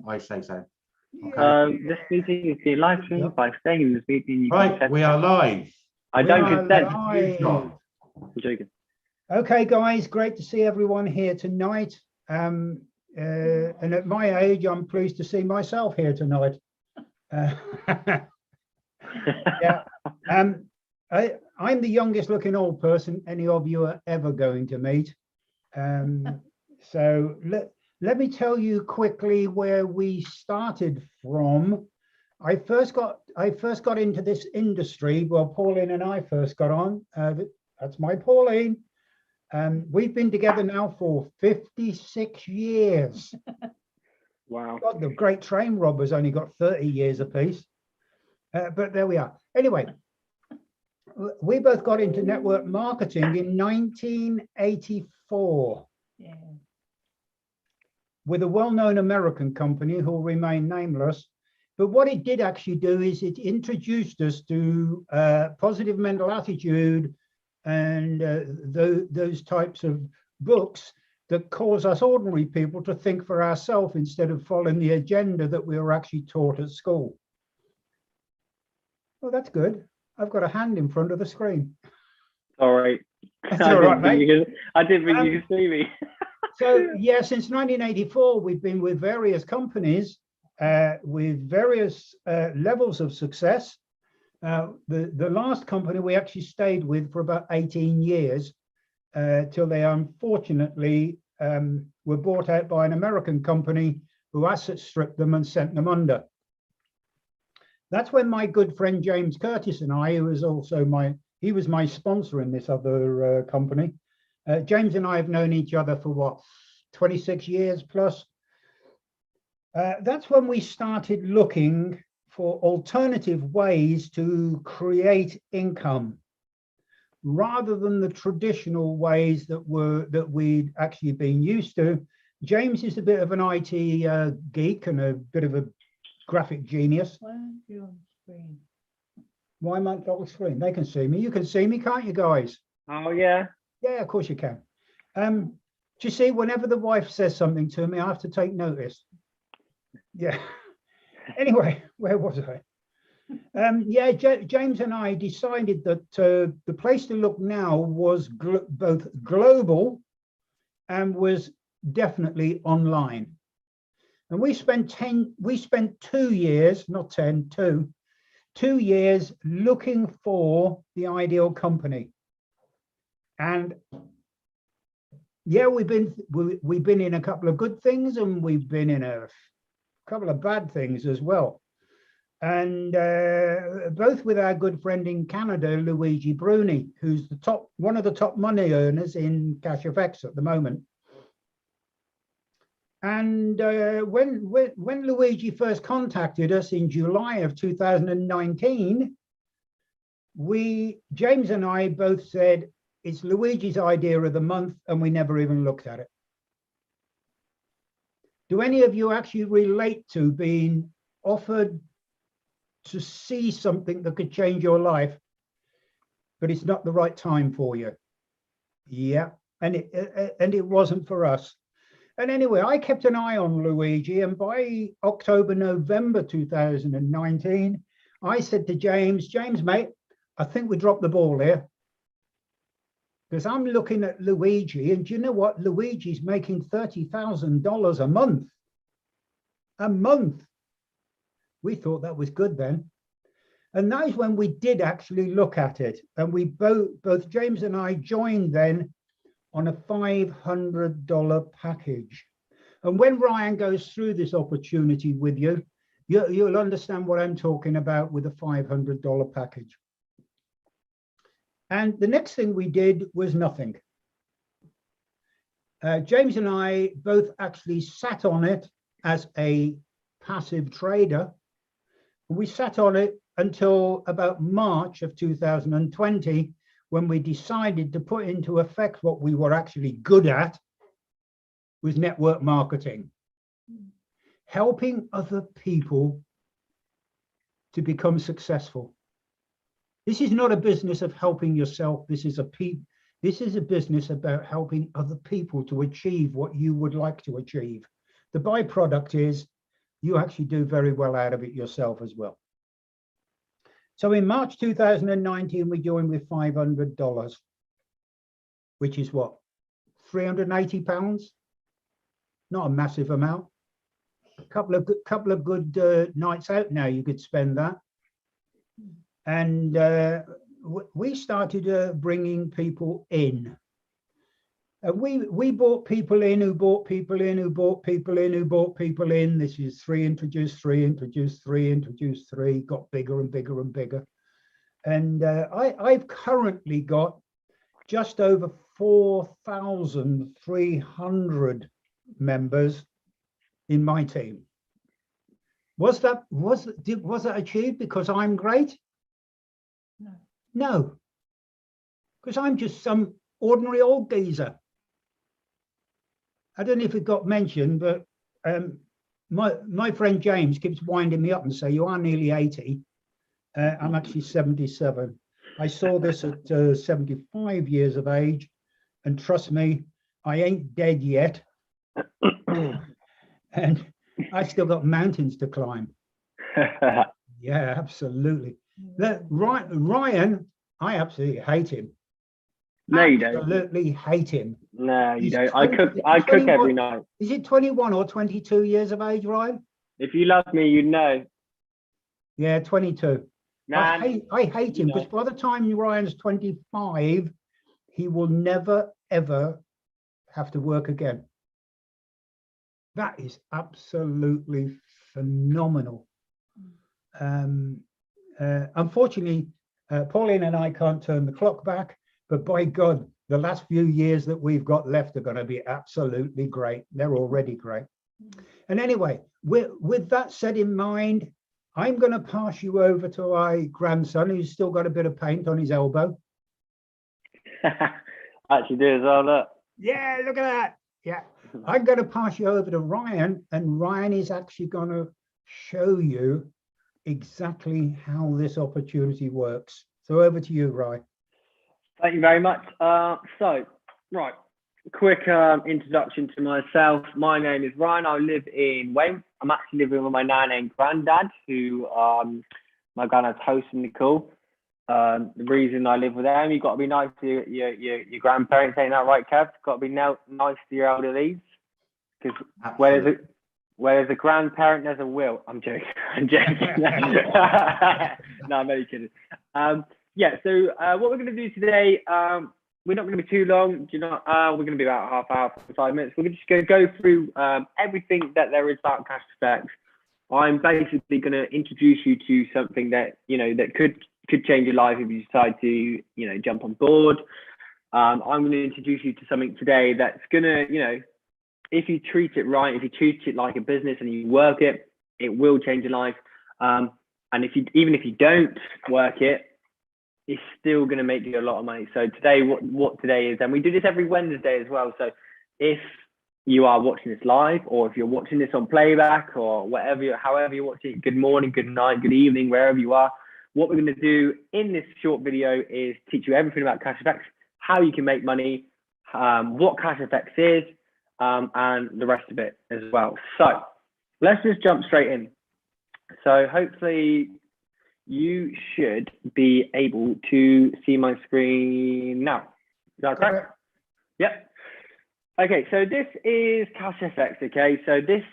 I say so. Okay. This meeting is being live streamed. By staying in this meeting, you Right, we are live. I don't consent. Live. I'm joking. Okay, guys, great to see everyone here tonight. And at my age, I'm pleased to see myself here tonight. Yeah. I'm the youngest looking old person any of you are ever going to meet. So let me tell you quickly where we started from. I first got into this industry. Well, Pauline and I first got on. That's my Pauline. We've been together now for 56 years. Wow. God, the great train robbers only got 30 years apiece. But there we are. Anyway, we both got into network marketing in 1984. Yeah. With a well-known American company who will remain nameless. But what it did actually do is it introduced us to positive mental attitude and those types of books that cause us ordinary people to think for ourselves instead of following the agenda that we were actually taught at school. Well, that's good. I've got a hand in front of the screen. All right. That's all right, mate. I didn't think you could see me. So, yeah, since 1984, we've been with various companies with various levels of success. The last company we actually stayed with for about 18 years till they unfortunately were bought out by an American company who asset stripped them and sent them under. That's when my good friend James Curtis and I, who was also he was my sponsor in this other company. James and I have known each other for what, 26 years plus. That's when we started looking for alternative ways to create income rather than the traditional ways that we'd actually been used to. James is a bit of an IT geek and a bit of a graphic genius. Why aren't you on screen? Why am I not on screen? They can see me. You can see me, can't you guys? Oh, yeah. Yeah, of course you can. Do you see, whenever the wife says something to me, I have to take notice. Yeah. Anyway, where was I? Yeah, James and I decided that the place to look now was both global and was definitely online. And we spent 2 years, not 10, 2 years looking for the ideal company. And yeah, we've been in a couple of good things and we've been in a couple of bad things as well. And both with our good friend in Canada, Luigi Bruni, who's one of the top money earners in CashFX at the moment. And when Luigi first contacted us in July of 2019, James and I both said, it's Luigi's idea of the month, and we never even looked at it. Do any of you actually relate to being offered to see something that could change your life, but it's not the right time for you? Yeah, and it wasn't for us. And anyway, I kept an eye on Luigi, and by October, November 2019, I said to James, mate, I think we dropped the ball here. Because I'm looking at Luigi, and do you know what? Luigi's making $30,000 a month. A month. We thought that was good then. And that is when we did actually look at it. And we both James and I joined then on a $500 package. And when Ryan goes through this opportunity with you, you'll understand what I'm talking about with a $500 package. And the next thing we did was nothing. James and I both actually sat on it as a passive trader. We sat on it until about March of 2020, when we decided to put into effect what we were actually good at, was network marketing. Helping other people to become successful. This is not a business of helping yourself. This is a business about helping other people to achieve what you would like to achieve. the byproduct is you actually do very well out of it yourself as well. So in March 2019, we joined with $500, which is what, £380? Not a massive amount. A couple of good nights out now, you could spend that. And we started bringing people in. We brought people in who brought people in who brought people in who brought people in. This is 3 introduced 3 introduced 3 introduced 3, got bigger and bigger and bigger. And I've currently got just over 4,300 members in my team. Was that achieved because I'm great? No, because I'm just some ordinary old geezer. I don't know if it got mentioned, but my friend James keeps winding me up and say, you are nearly 80. I'm actually 77. I saw this at 75 years of age, and trust me, I ain't dead yet. And I still got mountains to climb. Yeah, absolutely. Ryan, I absolutely hate him. No, you don't. Absolutely hate him. No, you He's don't. 20 I cook 21 every night. Is it 21 or 22 years of age, Ryan? If you love me, you'd know. Yeah, 22. Nah, I hate him you know. because by the time Ryan's 25, he will never, ever have to work again. That is absolutely phenomenal. Unfortunately, Pauline and I can't turn the clock back, but by God, the last few years that we've got left are going to be absolutely great. They're already great. And anyway, with that said in mind, I'm going to pass you over to my grandson, who's still got a bit of paint on his elbow. Actually do as well, look. Yeah, look at that. Yeah. I'm going to pass you over to Ryan, and Ryan is actually going to show you exactly how this opportunity works. So over to you, Ryan. Thank you very much. So, right, quick introduction to myself. My name is Ryan. I live in Wayne. I'm actually living with my nan and granddad, who my granddad's hosting the call. The reason I live with them, you've got to be nice to your grandparents, ain't that right, Kev? Got to be nice to your elderlies, because where there's a grandparent, there's a will. I'm joking. I'm joking. No, I'm only kidding. Yeah. So what we're going to do today, we're not going to be too long. We're going to be about half hour, 45 minutes. We're just going to go through everything that there is about CashFX. I'm basically going to introduce you to something that that could change your life if you decide to jump on board. I'm going to introduce you to something today that's going to if you treat it right, if you treat it like a business and you work it, it will change your life. And even if you don't work it, it's still going to make you a lot of money. So today, what today is, and we do this every Wednesday as well. So if you are watching this live, or if you're watching this on playback, or however you're watching it, good morning, good night, good evening, wherever you are, what we're going to do in this short video is teach you everything about CashFX, how you can make money, what CashFX is, and the rest of it as well. So let's just jump straight in. So hopefully you should be able to see my screen now. Is that correct? Yep. Okay, so this is CashFX. Okay, so this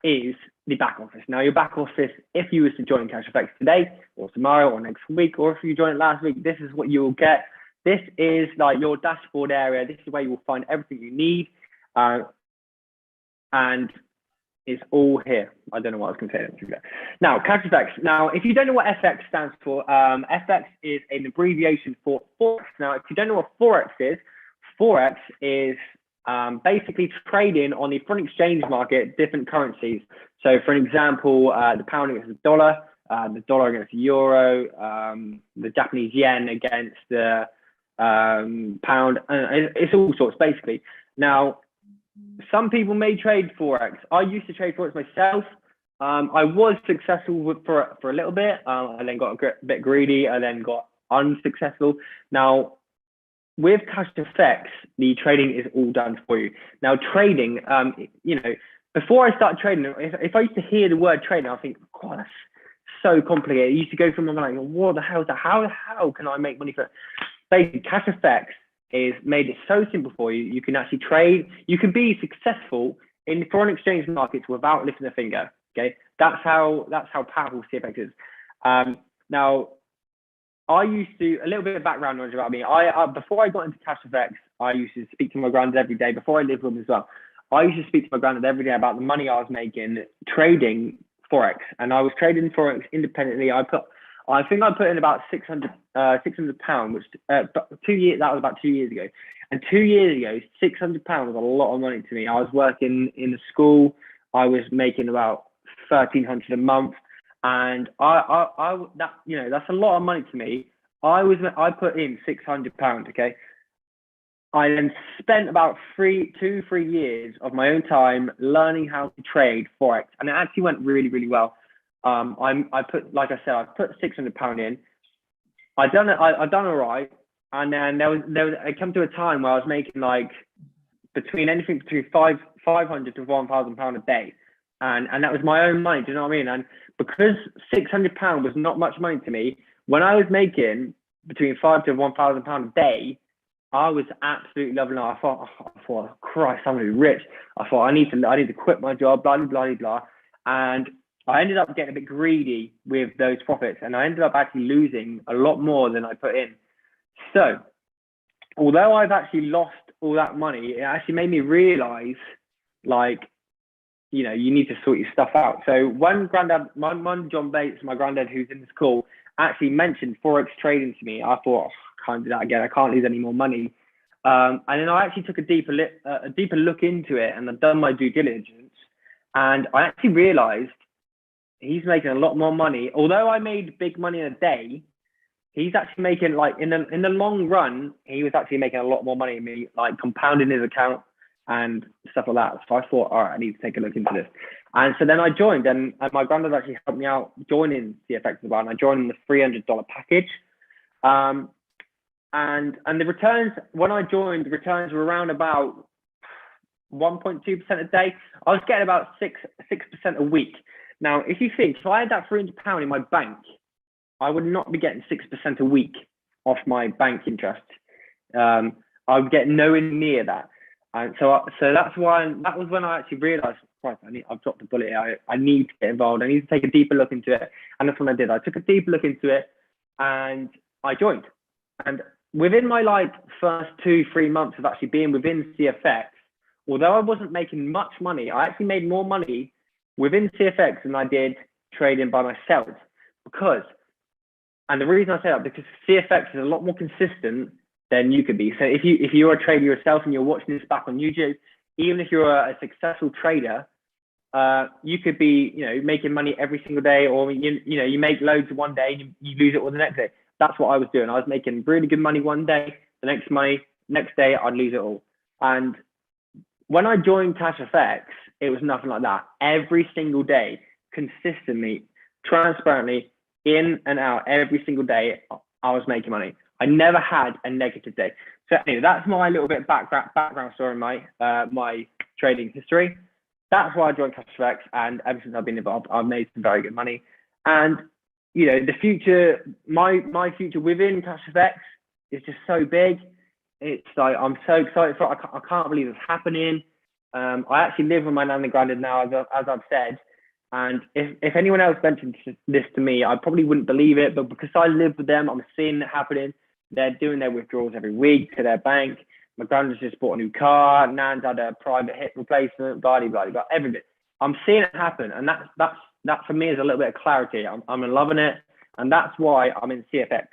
is the back office. Now, your back office, if you was to join CashFX today or tomorrow or next week, or if you joined last week, this is what you will get. This is like your dashboard area. This is where you will find everything you need, and it's all here. I don't know what I was going to say. Now, CashFX. Now, if you don't know what FX stands for, FX is an abbreviation for Forex. Now, if you don't know what Forex is basically trading on the foreign exchange market, different currencies. So, for example, the pound against the dollar against the euro, the Japanese yen against the pound. It's all sorts, basically. Now, some people may trade Forex. I used to trade Forex myself. I was successful for a little bit. I then got a bit greedy. I then got unsuccessful. Now, with CashFX, the trading is all done for you. Now, trading, you know, before I started trading, if I used to hear the word trading, I think, God, that's so complicated. It used to go from my mind, like, what the hell is that? How can I make money for it? Basically, CashFX is made it so simple for you. You can actually trade. You can be successful in foreign exchange markets without lifting a finger. Okay, that's how powerful CFX is. Now, I used to, a little bit of background knowledge about me. Before I got into CashFX, I used to speak to my granddad every day. Before I lived with him as well, I used to speak to my granddad every day about the money I was making trading Forex, and I was trading Forex independently. I think I put in about £600, which 2 years. That was about 2 years ago. And 2 years ago, £600 was a lot of money to me. I was working in a school. I was making about £1,300 a month, and that, you know, that's a lot of money to me. I put in £600. Okay. I then spent about 3 years of my own time learning how to trade Forex, and it actually went really, really well. I put, like I said, I put £600 in. I've done all right, and then it come to a time where I was making like anything between £500 to £1,000 a day, and that was my own money. Do you know what I mean? And because £600 was not much money to me, when I was making between £500 to £1,000 a day, I was absolutely loving it. I thought, oh, Christ, I'm gonna be rich. I thought I need to quit my job, blah blah blah blah. And I ended up getting a bit greedy with those profits, and I ended up actually losing a lot more than I put in. So, although I've actually lost all that money, it actually made me realize, like, you know, you need to sort your stuff out. So when John Bates, my granddad, who's in this call, actually mentioned Forex trading to me, I thought, oh, I can't do that again. I can't lose any more money. And then I actually took a deeper look into it, and I've done my due diligence, and I actually realized he's making a lot more money. Although I made big money in a day, he's actually making, like, in the long run, he was actually making a lot more money than me, like compounding his account and stuff like that. So I thought, all right, I need to take a look into this. And so then I joined, and my granddad actually helped me out joining CFX as well. And I joined the $300 package. And the returns, when I joined, the returns were around about 1.2% a day. I was getting about 6% a week. Now, if you think, if I had that £300 in my bank, I would not be getting 6% a week off my bank interest. I would get nowhere near that. And so that's why, that was when I actually realized, right, I've dropped the bullet here. I need to get involved. I need to take a deeper look into it. And that's what I did. I took a deeper look into it, and I joined. And within my first 2-3 months of actually being within CFX, although I wasn't making much money, I actually made more money within CFX than I did trading by myself. And the reason I say that, because CFX is a lot more consistent than you could be. So if you're a trader yourself and you're watching this back on YouTube, even if you're a successful trader, you could be, you know, making money every single day, or you make loads one day and you lose it all the next day. That's what I was doing. I was making really good money one day, the next day I'd lose it all. And when I joined CashFX, it was nothing like that. Every single day, consistently, transparently, in and out, every single day, I was making money. I never had a negative day. So anyway, that's my little bit background story, my trading history. That's why I joined CashFX, and ever since I've been involved, I've made some very good money. And you know, the future, my future within CashFX is just so big. It's like, I'm so excited for it. I can't believe it's happening. I actually live with my nan and granddad now, as I've said. And if anyone else mentioned this to me, I probably wouldn't believe it. But because I live with them, I'm seeing it happening. They're doing their withdrawals every week to their bank. My granddad's just bought a new car. Nan's had a private hip replacement, blah, blah, blah, blah, everything. I'm seeing it happen. And that for me is a little bit of clarity. I'm loving it. And that's why I'm in CFX.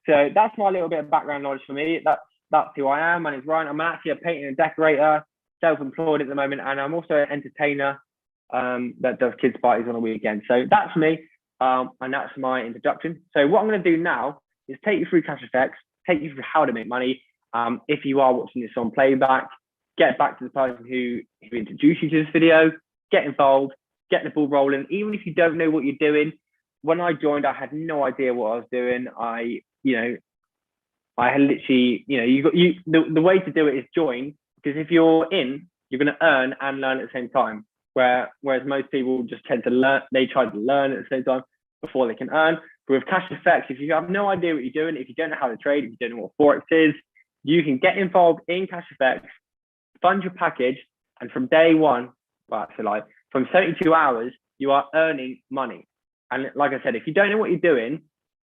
So that's my little bit of background knowledge for me. That's who I am. My name's Ryan. I'm actually a painter and decorator, self-employed at the moment. And I'm also an entertainer that does kids parties on the weekend. So that's me. And that's my introduction. So what I'm going to do now is take you through CashFX, take you through how to make money. If you are watching this on playback, get back to the person who introduced you to this video, get involved, get the ball rolling. Even if you don't know what you're doing, when I joined, I had no idea what I was doing. I I had literally, the way to do it is join, because if you're in, you're going to earn and learn at the same time. Whereas most people just tend to learn, they try to learn at the same time before they can earn. But with CashFX, if you have no idea what you're doing, if you don't know how to trade, if you don't know what Forex is, you can get involved in CashFX, fund your package, and from day one, from 72 hours, you are earning money. And like I said, if you don't know what you're doing,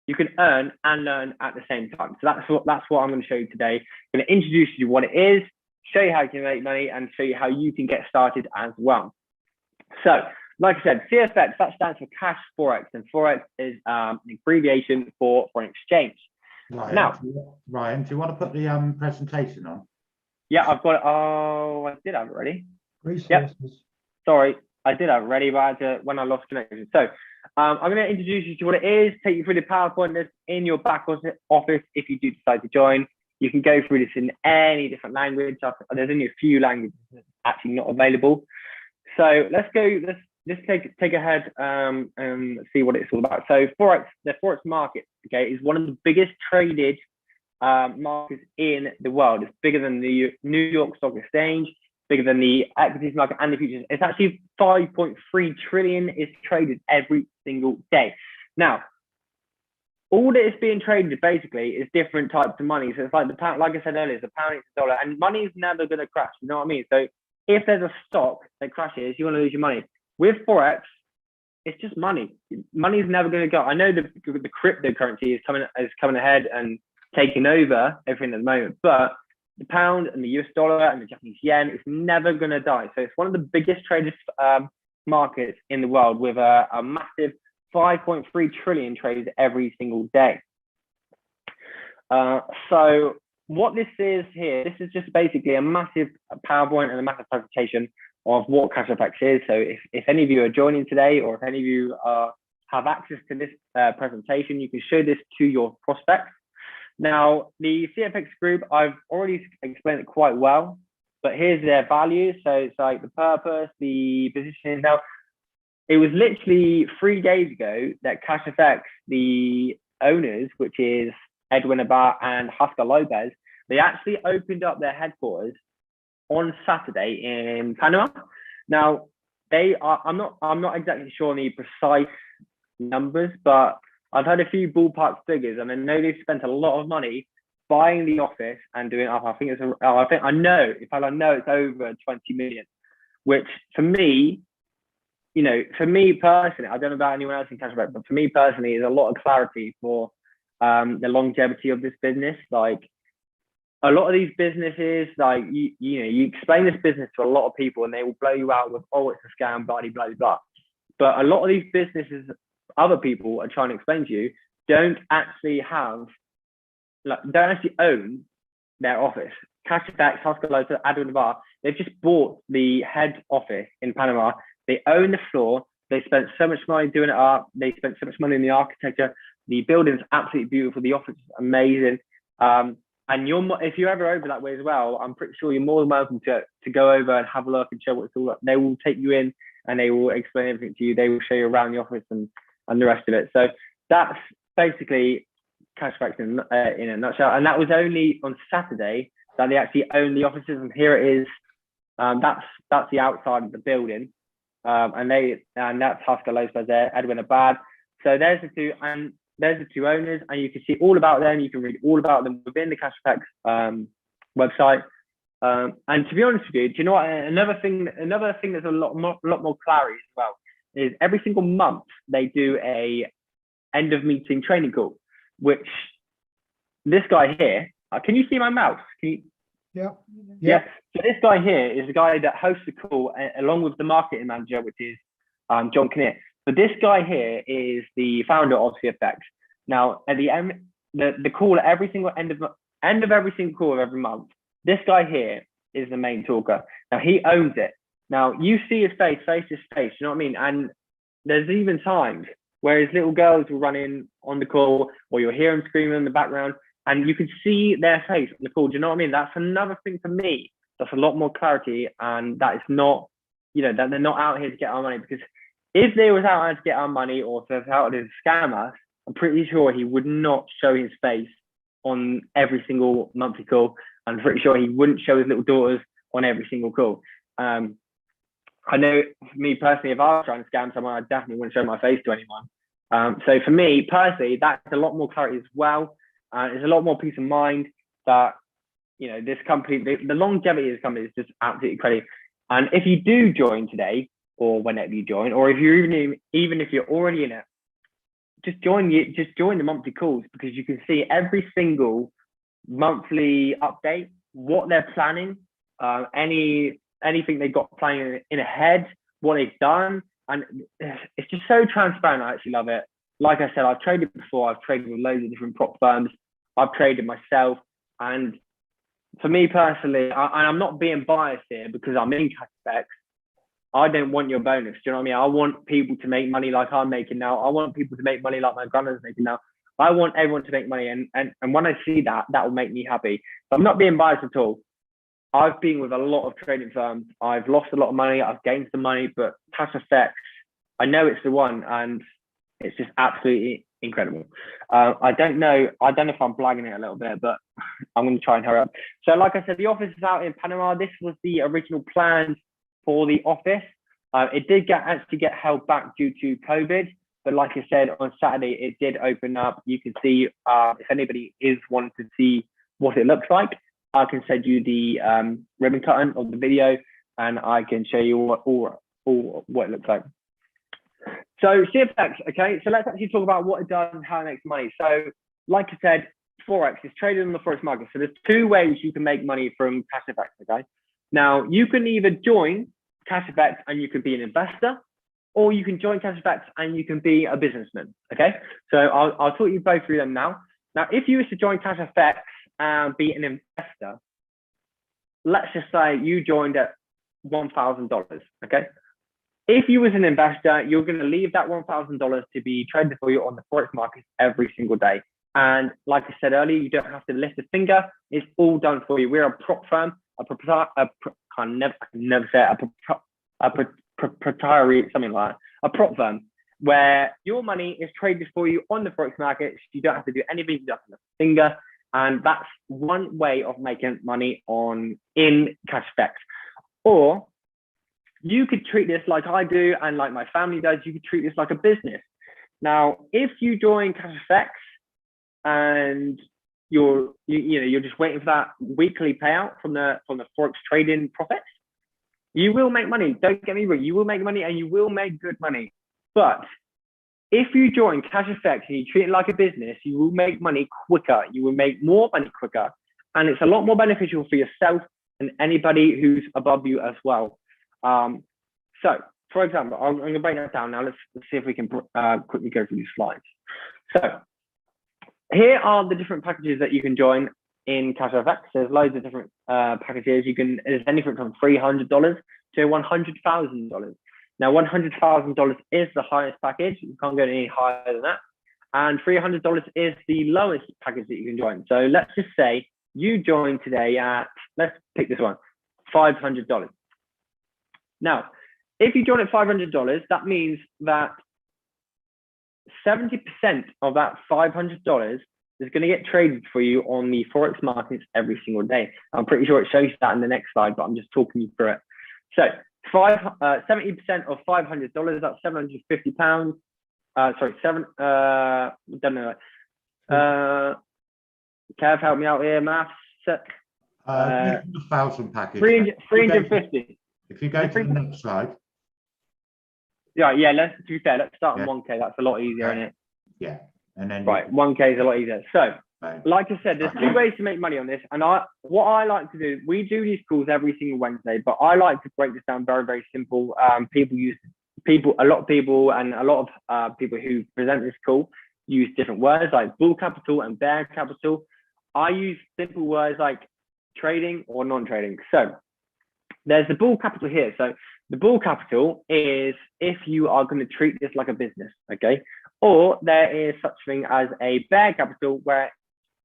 you can earn and learn at the same time. So that's what I'm going to show you today. I'm going to introduce you to what it is, show you how you can make money, and show you how you can get started as well. So, like I said, CFX, that stands for Cash Forex, and Forex is an abbreviation for foreign exchange. Ryan, Now, Ryan, do you want to put the presentation on? Yeah, I've got it. Oh, I did have it ready. Resources. Yep. Sorry, I did have it ready, but I had to, when I lost connection. So I'm going to introduce you to what it is, take you through the PowerPoint that's in your back office if you do decide to join. You can go through this in any different language. There's only a few languages actually not available. So let's take ahead and see what it's all about. So Forex, the Forex market, okay, is one of the biggest traded markets in the world. It's bigger than the New York Stock Exchange, bigger than the equities market and the futures. It's actually 5.3 trillion is traded every single day. Now, all that is being traded basically is different types of money. So it's like the pound, like I said earlier, the pound is the dollar, and money is never going to crash. You know what I mean? So if there's a stock that crashes, you're going to lose your money. With Forex, it's just money. Money is never going to go. I know the cryptocurrency is coming ahead and taking over everything at the moment, but the pound and the US dollar and the Japanese yen is never going to die. So it's one of the biggest traded markets in the world, with a massive 5.3 trillion traded every single day. So what this is here, this is just basically a massive PowerPoint and a massive presentation of what CashFX is. So if any of you are joining today, or if any of you have access to this presentation, you can show this to your prospects. Now, the CFX group, I've already explained it quite well, but here's their values. So it's like the purpose, the position. Now, it was literally 3 days ago that CashFX, the owners, which is 𝙏𝙗𝙖𝙑 and 𝙏𝙗𝙧, they actually opened up their headquarters on Saturday in Panama. Now, they are, I'm not exactly sure on the precise numbers, but I've had a few ballpark figures, and I know they've spent a lot of money buying the office and doing it up. I know it's over 20 million, which for me, for me personally, I don't know about anyone else in CashFX, but for me personally, is a lot of clarity for the longevity of this business. Like, a lot of these businesses, like you explain this business to a lot of people, and they will blow you out with, oh, it's a scam, blah blah blah. But a lot of these businesses, other people are trying to explain to you, don't actually own their office. CashFX, 𝙏𝙗𝙧, 𝙁𝙗𝙧, they've just bought the head office in Panama. They own the floor. They spent so much money doing it up. They spent so much money in the architecture. The building's absolutely beautiful. The office is amazing. And if you're ever over that way as well, I'm pretty sure you're more than welcome to go over and have a look and show what it's all about. They will take you in and they will explain everything to you. They will show you around the office and the rest of it. So that's basically CashFX in a nutshell. And that was only on Saturday that they actually own the offices. And here it is. That's the outside of the building. And that's 𝙏𝙗𝙧 there, 𝙁𝙗𝙧. So there's the two owners, and you can see all about them. You can read all about them within the CashFX website. And to be honest with you, do you know what? Another thing that's a lot more clarity as well is every single month they do a end of meeting training call, which this guy here. Can you see my mouse? Can you? Yeah. So this guy here is the guy that hosts the call along with the marketing manager, which is John Kinnear. But this guy here is the founder of CFX. Now, at the end, the call at every single end of every single call of every month, this guy here is the main talker. Now, he owns it. Now, you see his face to face, you know what I mean? And there's even times where his little girls will run in on the call, or you'll hear them screaming in the background, and you can see their face on the call. Do you know what I mean? That's another thing for me. That's a lot more clarity, and that is not, that they're not out here to get our money. Because if they was out here to get our money, or if they're out here to scam us, I'm pretty sure he would not show his face on every single monthly call. I'm pretty sure he wouldn't show his little daughters on every single call. I know for me personally, if I was trying to scam someone, I definitely wouldn't show my face to anyone. So for me personally, that's a lot more clarity as well. There's a lot more peace of mind that, you know, this company, the longevity of this company is just absolutely crazy. And if you do join today, or whenever you join, or if you're even if you're already in it, just join the monthly calls, because you can see every single monthly update, what they're planning, anything they got planning in ahead, what they've done, and it's just so transparent. I actually love it. Like I said, I've traded before. I've traded with loads of different prop firms. I've traded myself, and for me personally, and I'm not being biased here because I'm in CashFX. I don't want your bonus. Do you know what I mean? I want people to make money like I'm making now. I want people to make money like my granddad's making now. I want everyone to make money, and when I see that, that will make me happy. So I'm not being biased at all. I've been with a lot of trading firms. I've lost a lot of money. I've gained some money, but CashFX, I know it's the one, and it's just absolutely incredible. I don't know if I'm blagging it a little bit, but I'm going to try and hurry up. So like I said, the office is out in Panama. This was the original plan for the office. It did actually get held back due to COVID, but like I said, on Saturday, it did open up. You can see, if anybody is wanting to see what it looks like, I can send you the ribbon cutting of the video, and I can show you what it looks like. So CFX, okay, so let's actually talk about what it does and how it makes money. So like I said, Forex is traded on the Forex market. So there's two ways you can make money from CashFX, okay? Now, you can either join CashFX and you can be an investor, or you can join CashFX and you can be a businessman, okay? So I'll talk you both through them now. Now, if you were to join CashFX and be an investor, let's just say you joined at $1,000, okay? If you was an investor, you're going to leave that $1,000 to be traded for you on the Forex market every single day. And like I said earlier, you don't have to lift a finger. It's all done for you. We're a prop firm, proprietary, something like that, a prop firm, where your money is traded for you on the Forex market. You don't have to do anything, you don't have to lift a finger. And that's one way of making money in CashFX. Or you could treat this like I do and like my family does. You could treat this like a business. Now, if you join CashFX and you're just waiting for that weekly payout from the Forex trading profits, you will make money. Don't get me wrong, you will make money and you will make good money. But if you join CashFX and you treat it like a business, you will make money quicker. You will make more money quicker, and it's a lot more beneficial for yourself and anybody who's above you as well. So, for example, I'm going to break that down now. Let's see if we can quickly go through these slides. So, here are the different packages that you can join in CashFX. There's loads of different packages. There's anything from $300 to $100,000. Now, $100,000 is the highest package. You can't go any higher than that. And $300 is the lowest package that you can join. So let's just say you join today at, let's pick this one, $500. Now, if you join at $500, that means that 70% of that $500 is going to get traded for you on the Forex markets every single day. I'm pretty sure it shows that in the next slide, but I'm just talking you through it. So 70% of $500, that's £750. Don't know. Kev, help me out here, maths. 1,000 package. 350. If you go to the next slide. Yeah, to be fair, let's start on 1K. That's a lot easier, isn't it? Yeah. And then 1K is a lot easier. So, like I said, there's two ways to make money on this. And what I like to do, we do these calls every single Wednesday, but I like to break this down very, very simple. A lot of people who present this call use different words like bull capital and bear capital. I use simple words like trading or non-trading. So there's the bull capital here. So the bull capital is if you are going to treat this like a business, okay? Or there is such thing as a bear capital where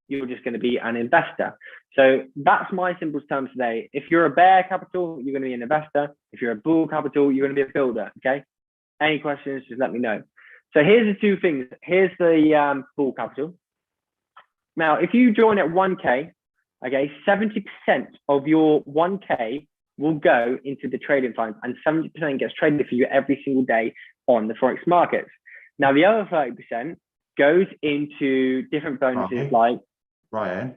you're just going to be an investor. So that's my simple terms today. If you're a bear capital, you're going to be an investor. If you're a bull capital, you're going to be a builder, okay? Any questions, just let me know. So here's the two things. Here's the bull capital. Now, if you join at 1K, okay, 70% of your 1K will go into the trading fund, and 70% gets traded for you every single day on the Forex markets. Now, the other 30% goes into different bonuses like... Ryan,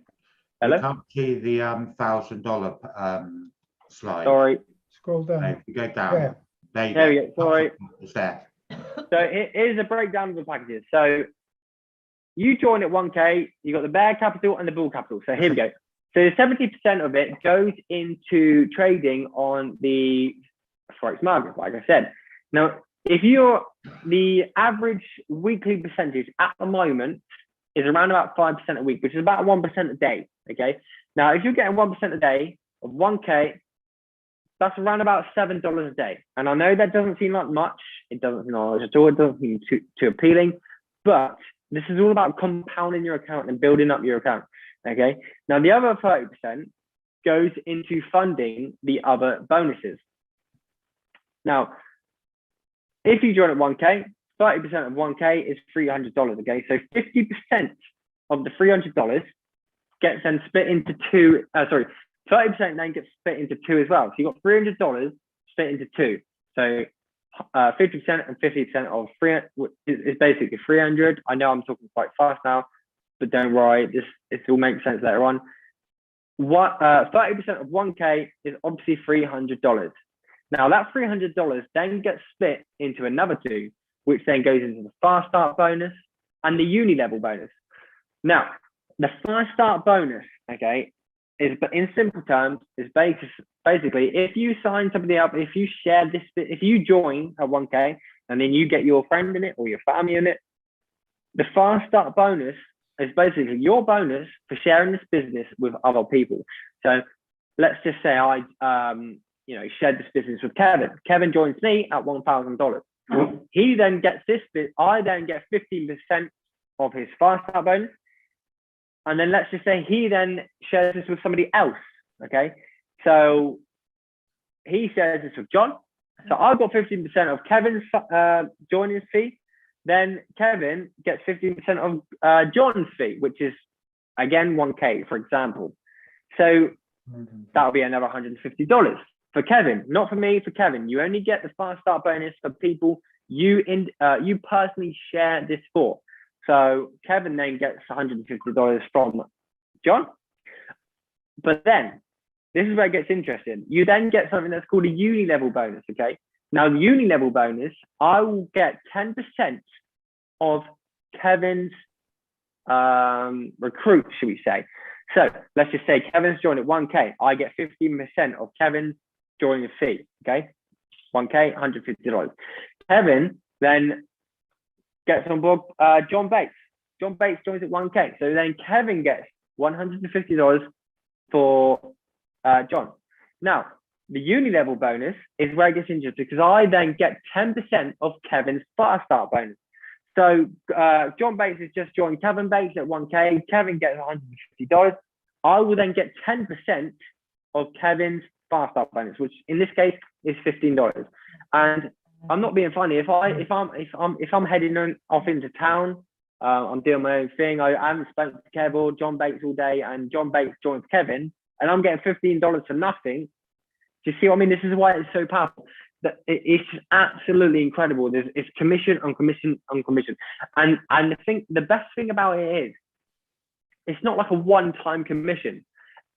Hello? you can't see the $1,000 slide. Sorry. Scroll down. If you go down, Yeah. there you we go. Sorry. It's there. So here's a breakdown of the packages. So you join at 1K, you got the bear capital and the bull capital. So here we go. So 70% of it goes into trading on the Forex market, like I said. Now, if you're the average weekly percentage at the moment is around about 5% a week, which is about 1% a day. Okay. Now, if you're getting 1% a day of 1K, that's around about $7 a day. And I know that doesn't seem like much. It doesn't seem like much at all. It doesn't seem too appealing. But this is all about compounding your account and building up your account. Okay. Now, the other 30% goes into funding the other bonuses. Now, if you join at 1K, 30% of 1K is $300. Okay. So 50% of the $300 gets then split into 30% then gets split into 2 as well. So you got $300 split into 2. So 50% and 50% of 3 is basically 300. I know I'm talking quite fast now, but don't worry, this will make sense later on. 30% of 1K is obviously $300. Now that $300 then gets split into another 2, which then goes into the fast start bonus and the uni level bonus. Now, the fast start bonus, okay, but in simple terms, is basically if you sign somebody up, if you share this, if you join at 1K and then you get your friend in it or your family in it, the fast start bonus is basically your bonus for sharing this business with other people. So let's just say I, shared this business with Kevin. Kevin joins me at $1,000. He then gets this bit. I then get 15% of his fast start bonus. And then let's just say he then shares this with somebody else, okay? So he shares this with John. So I've got 15% of Kevin's joining fee. Then Kevin gets 15% of John's fee, which is, again, 1K, for example. So that'll be another $150 for Kevin, not for me, for Kevin. You only get the fast start bonus for people you personally share this for. So Kevin then gets $150 from John. But then, this is where it gets interesting. You then get something that's called a uni level bonus, okay? Now, the uni level bonus, I will get 10% of Kevin's recruit, should we say. So let's just say Kevin's joined at 1K. I get 15% of Kevin's joining fee, okay? 1K, $150. Kevin then gets on board John Bates. John Bates joins at 1K. So then Kevin gets $150 for John. Now, the uni level bonus is where it gets interesting because I then get 10% of Kevin's fast start bonus. So John Bates has just joined Kevin Bates at 1K. Kevin gets $150. I will then get 10% of Kevin's fast start bonus, which in this case is $15. And I'm not being funny. If I'm heading off into town, I'm doing my own thing. I haven't spoken to Kev or John Bates all day, and John Bates joins Kevin, and I'm getting $15 for nothing. Do you see what I mean? This is why it's so powerful. That it's absolutely incredible. It's commission on commission on commission, and I think the best thing about it is it's not like a one-time commission.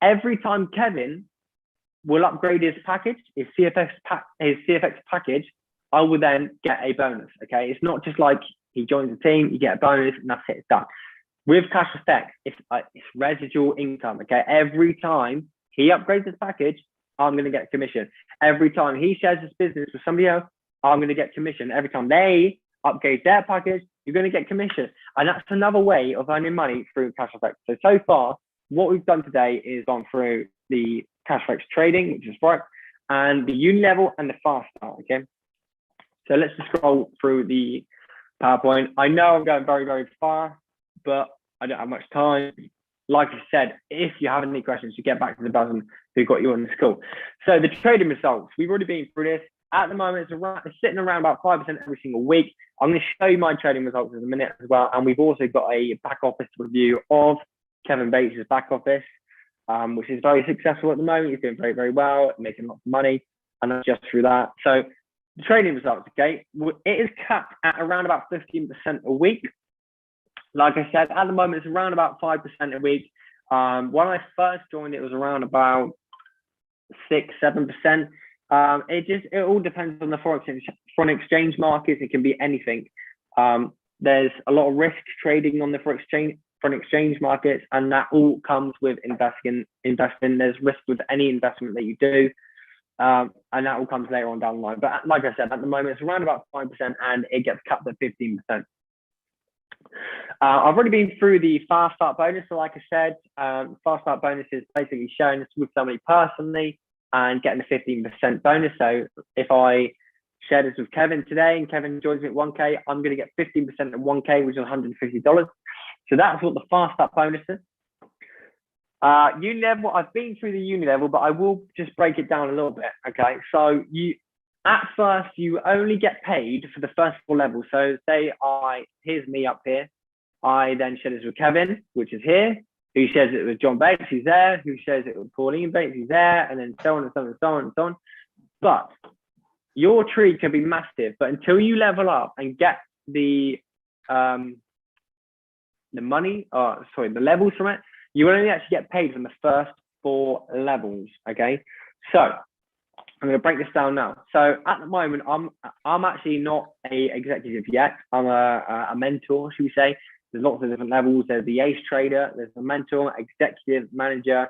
Every time Kevin will upgrade his package, his CFX package, I will then get a bonus. Okay, it's not just like he joins the team, you get a bonus, and that's it, it's done. With CashFX, it's residual income. Okay, every time he upgrades his package, I'm going to get commission. Every time he shares his business with somebody else, I'm going to get commission. Every time they upgrade their package, you're going to get commission. And that's another way of earning money through CashFX. So far, what we've done today is gone through the CashFX trading, which is Forex, and the uni level and the fast start. Okay. So let's just scroll through the PowerPoint. I know I'm going very, very far, but I don't have much time. Like I said, if you have any questions, you get back to the person who got you on this call. So the trading results, we've already been through this. At the moment, it's sitting around about 5% every single week. I'm going to show you my trading results in a minute as well. And we've also got a back office review of Kevin Bates' back office, which is very successful at the moment. He's doing very, very well, making lots of money, and that's just through that. So the trading results, okay, it is capped at around about 15% a week. Like I said, at the moment, it's around about 5% a week. When I first joined, it was around about 6-7%. It all depends on the foreign exchange markets. It can be anything. There's a lot of risk trading on the foreign exchange markets, and that all comes with investing. There's risk with any investment that you do, and that all comes later on down the line. But like I said, at the moment, it's around about 5%, and it gets capped at 15%. I've already been through the fast start bonus. So like I said, fast start bonus is basically sharing this with somebody personally and getting a 15% bonus. So if I share this with Kevin today and Kevin joins me at 1K, I'm going to get 15% at 1K, which is $150. So that's what the fast start bonus is. Uni level, I've been through the uni level, but I will just break it down a little bit. Okay, so at first, you only get paid for the first 4 levels. So say here's me up here. I then share this with Kevin, which is here, who shares it with John Bates, who's there, who shares it with Pauline Bates, who's there, and then so on and so on and so on and so on. But your tree can be massive, but until you level up and get the levels from it, you only actually get paid from the first 4 levels. Okay, so I'm going to break this down now. So at the moment, I'm actually not a executive yet. I'm a mentor, should we say. There's lots of different levels. There's the ace trader, there's the mentor, executive, manager,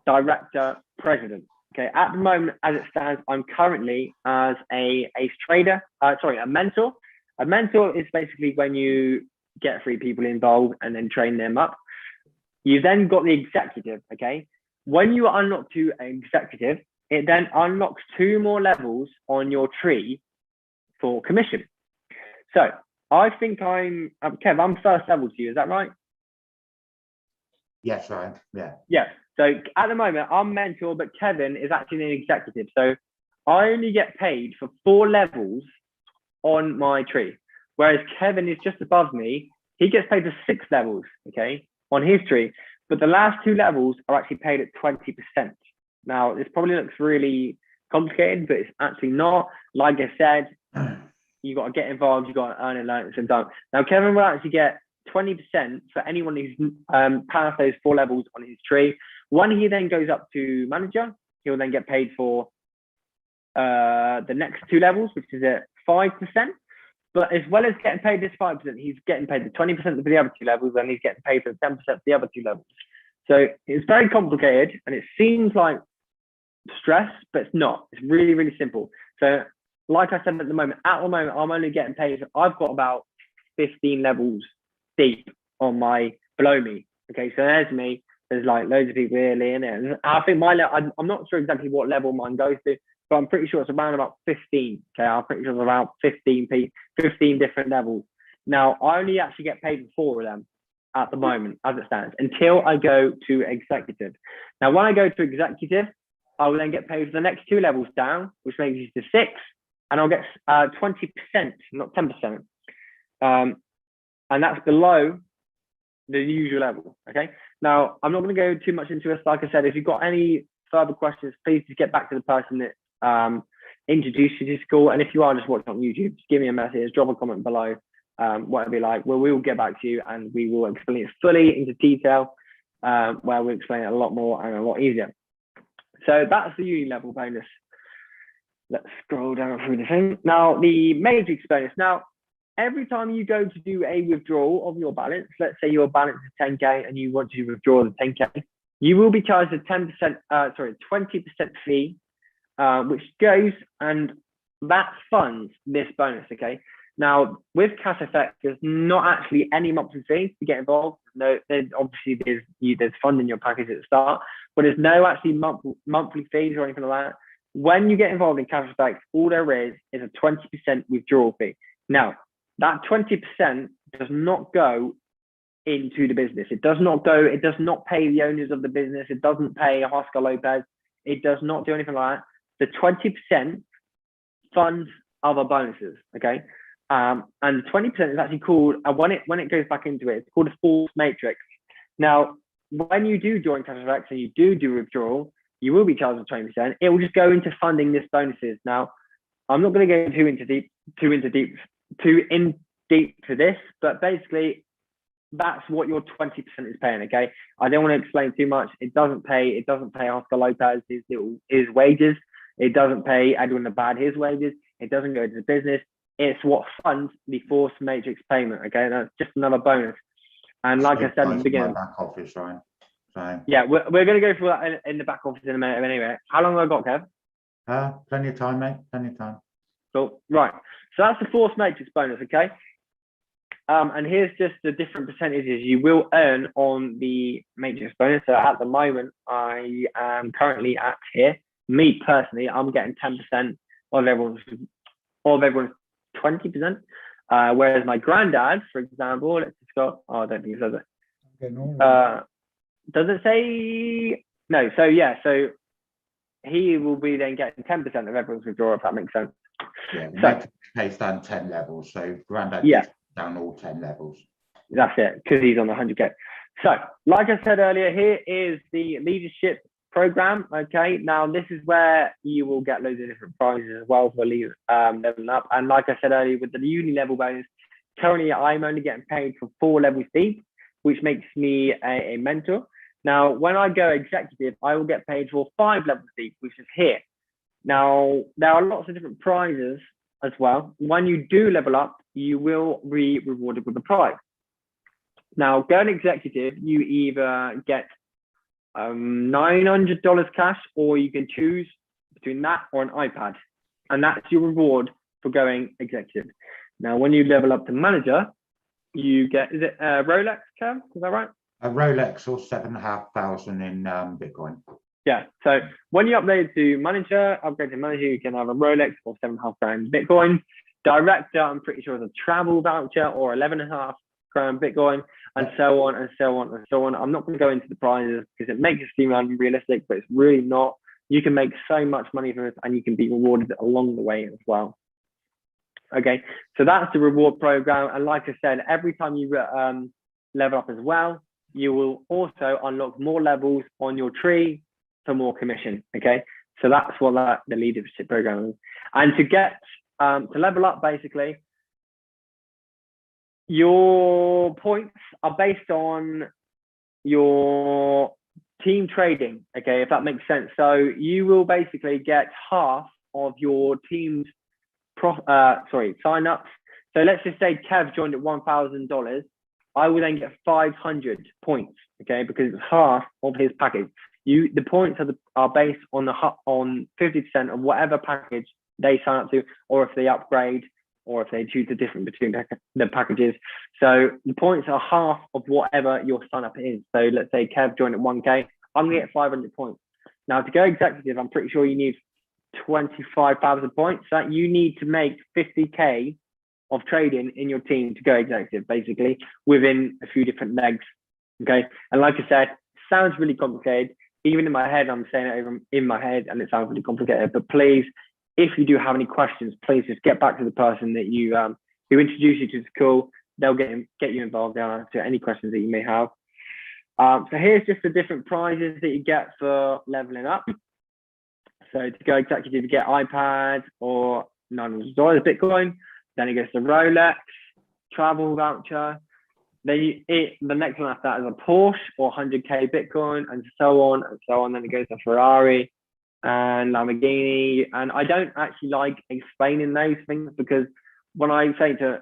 director, president. Okay, at the moment, as it stands, I'm currently as a ace trader, a mentor. A mentor is basically when you get 3 people involved and then train them up. You then got the executive, okay? When you unlock to executive, it then unlocks 2 more levels on your tree for commission. So I think Kev, I'm first level to you, is that right? Yes, right. Yeah. Yeah. So at the moment, I'm mentor, but Kevin is actually an executive. So I only get paid for 4 levels on my tree, whereas Kevin is just above me. He gets paid for 6 levels, okay, on his tree. But the last 2 levels are actually paid at 20%. Now, this probably looks really complicated, but it's actually not. Like I said, you got to get involved, you got to earn it, learn it, and done. Now, Kevin will actually get 20% for anyone who's passed those 4 levels on his tree. When he then goes up to manager, he'll then get paid for the next 2 levels, which is at 5%. But as well as getting paid this 5%, he's getting paid the 20% for the other 2 levels, and he's getting paid for 10% for the other 2 levels. So it's very complicated, and it seems like stress, but it's not. It's really, really simple. So like I said, at the moment, I'm only getting paid. I've got about 15 levels deep on my below me. Okay, so there's me. There's like loads of people here, in it. And I think I'm not sure exactly what level mine goes to, but I'm pretty sure it's around about 15. Okay, I'm pretty sure it's around 15 different levels. Now, I only actually get paid for 4 of them at the moment, as it stands, until I go to executive. Now, when I go to executive, I will then get paid for the next 2 levels down, which makes it to 6, and I'll get 20%, not 10%. And that's below the usual level, okay? Now, I'm not going to go too much into this. Like I said, if you've got any further questions, please just get back to the person that introduced you to school. And if you are just watching on YouTube, just give me a message, drop a comment below, whatever you like. Well, we will get back to you and we will explain it fully into detail, where we'll explain it a lot more and a lot easier. So that's the uni level bonus. Let's scroll down through the thing. Now, the matrix bonus. Now, every time you go to do a withdrawal of your balance, let's say your balance is 10K and you want to withdraw the 10K, you will be charged a 20% fee, which goes and that funds this bonus, okay? Now, with CashFX, there's not actually any monthly fees to get involved. No, obviously there's funding your package at the start, but there's no actually monthly fees or anything like that. When you get involved in CashFX, all there is a 20% withdrawal fee. Now, that 20% does not go into the business. It does not pay the owners of the business. It doesn't pay Oscar Lopez. It does not do anything like that. The 20% funds other bonuses, okay? And the 20% is actually called, when it goes back into it, it's called a force matrix. Now, when you do join CashFX and you do withdrawal, you will be charged 20%. It will just go into funding this bonuses. Now, I'm not going to go too in deep to this, but basically that's what your 20% is paying. Okay, I don't want to explain too much. It doesn't pay 𝙏𝙼𝙖𝙑 𝙁𝙤𝙧 his wages. It doesn't pay Edwin the Bad his wages. It doesn't go to the business. It's what funds the force matrix payment. Okay, that's just another bonus. And like I said at the beginning, back office, right? So yeah, we're going to go through that in the back office in a minute. Anyway, how long have I got, Kev? plenty of time, mate. Plenty of time. Cool. Right. So that's the force matrix bonus. Okay. And here's just the different percentages you will earn on the matrix bonus. So at the moment, I am currently at here. Me personally, I'm getting 10% of everyone's 20%. Whereas my granddad, for example, let's just go. Oh, I don't think it says it. Does it say no? So yeah, so he will be then getting 10% of everyone's withdrawal, if that makes sense. Yeah, so pays down 10 levels. So granddad down all 10 levels. That's it, because he's on the 100K. So, like I said earlier, here is the leadership program. Okay, now this is where you will get loads of different prizes as well for leveling up. And like I said earlier, with the uni level bonus, currently I'm only getting paid for 4 levels deep, which makes me a mentor. Now, when I go executive, I will get paid for 5 levels deep, which is here. Now, there are lots of different prizes as well. When you do level up, you will be rewarded with a prize. Now, going executive, you either get $900 cash, or you can choose between that or an iPad, and that's your reward for going executive. Now, when you level up to manager, you get, is it Rolex, Kev? Is that right? A Rolex or 7,500 in Bitcoin. Yeah. So when you upgrade to manager, you can have a Rolex or 7.5 grand Bitcoin. Director, I'm pretty sure, is a travel voucher or 11.5 grand Bitcoin, and so on and so on and so on. I'm not going to go into the prizes because it makes it seem unrealistic, but it's really not. You can make so much money from it, and you can be rewarded along the way as well. Okay, so that's the reward program. And like I said, every time you level up as well, you will also unlock more levels on your tree for more commission. Okay, so that's what the leadership program is. And to get to level up, basically, your points are based on your team trading. Okay, if that makes sense. So you will basically get half of your team's sign ups. So let's just say Kev joined at $1,000. I will then get 500 points. Okay, because it's half of his package. The points are based on 50% of whatever package they sign up to, or if they upgrade, or if they choose the difference between the packages. So the points are half of whatever your sign up is. So let's say Kev joined at 1K, I'm gonna get 500 points. Now to go executive, I'm pretty sure you need 25,000 points. So that you need to make 50K of trading in your team to go executive, basically, within a few different legs. Okay, and like I said, sounds really complicated. Even in my head, I'm saying it over in my head, and it sounds really complicated. But please, if you do have any questions, please just get back to the person that you who introduced you to the school. They'll get you involved. They'll answer any questions that you may have. So here's just the different prizes that you get for leveling up. So to go executive, you get iPad or $900 Bitcoin. Then it goes to Rolex, travel voucher. Then the next one after that is a Porsche or 100K Bitcoin, and so on and so on. Then it goes to Ferrari and Lamborghini. And I don't actually like explaining those things, because when I say to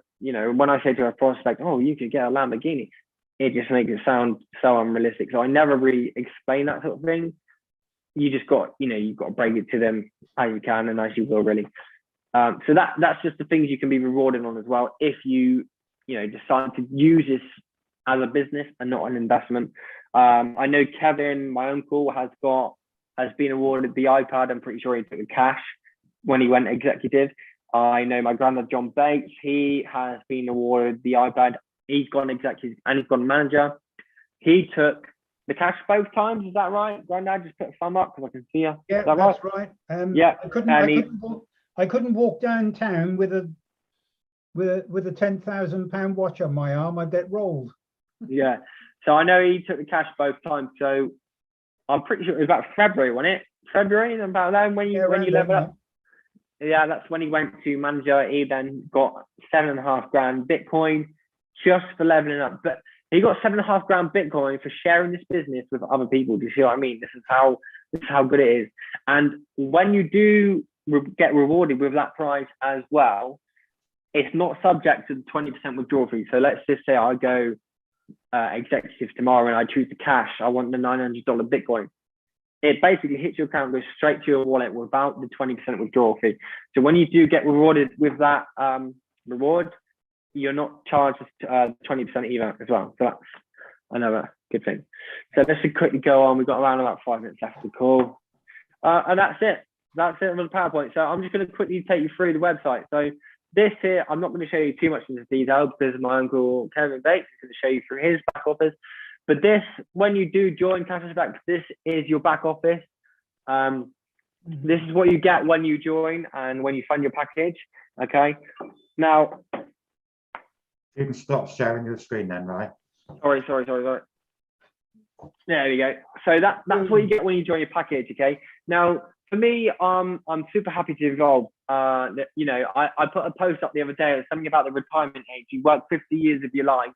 a prospect, oh, you could get a Lamborghini, it just makes it sound so unrealistic. So I never really explain that sort of thing. You just you've got to break it to them how you can and as you will, really. So that's just the things you can be rewarded on as well, if you decide to use this as a business and not an investment. I know Kevin, my uncle, has been awarded the iPad. I'm pretty sure he took the cash when he went executive. I know my granddad, John Bates, he has been awarded the iPad. He's gone executive and he's gone manager. He took the cash both times. Is that right? Granddad, just put a thumb up because I can see you. Yeah, that's right. Yeah. I couldn't walk downtown with a £10,000 watch on my arm. I'd get rolled. Yeah. So I know he took the cash both times. So I'm pretty sure it was about February, wasn't it? February, about then when you level up. Yeah, that's when he went to manager. He then got 7.5 grand Bitcoin just for leveling up. But he got 7.5 grand Bitcoin for sharing this business with other people. Do you see what I mean? This is how good it is. And when you do get rewarded with that prize as well, it's not subject to the 20% withdrawal fee. So let's just say I go executive tomorrow and I choose the cash. I want the $900 Bitcoin. It basically hits your account, goes straight to your wallet without the 20% withdrawal fee. So when you do get rewarded with that reward, you're not charged 20% either as well. So that's another good thing. So let's just quickly go on. We've got around about 5 minutes left to call. And that's it. That's it with the PowerPoint. So I'm just going to quickly take you through the website. So this here, I'm not going to show you too much into detail because my uncle Kevin Bates is going to show you through his back office. But this, when you do join CashFX, this is your back office. This is what you get when you join and when you fund your package. Okay. Now, you can stop sharing your screen then, right? Sorry. There we go. So that's what you get when you join your package. Okay. Now, for me, I'm super happy to involve. You know, I put a post up the other day, something about the retirement age. You work 50 years of your life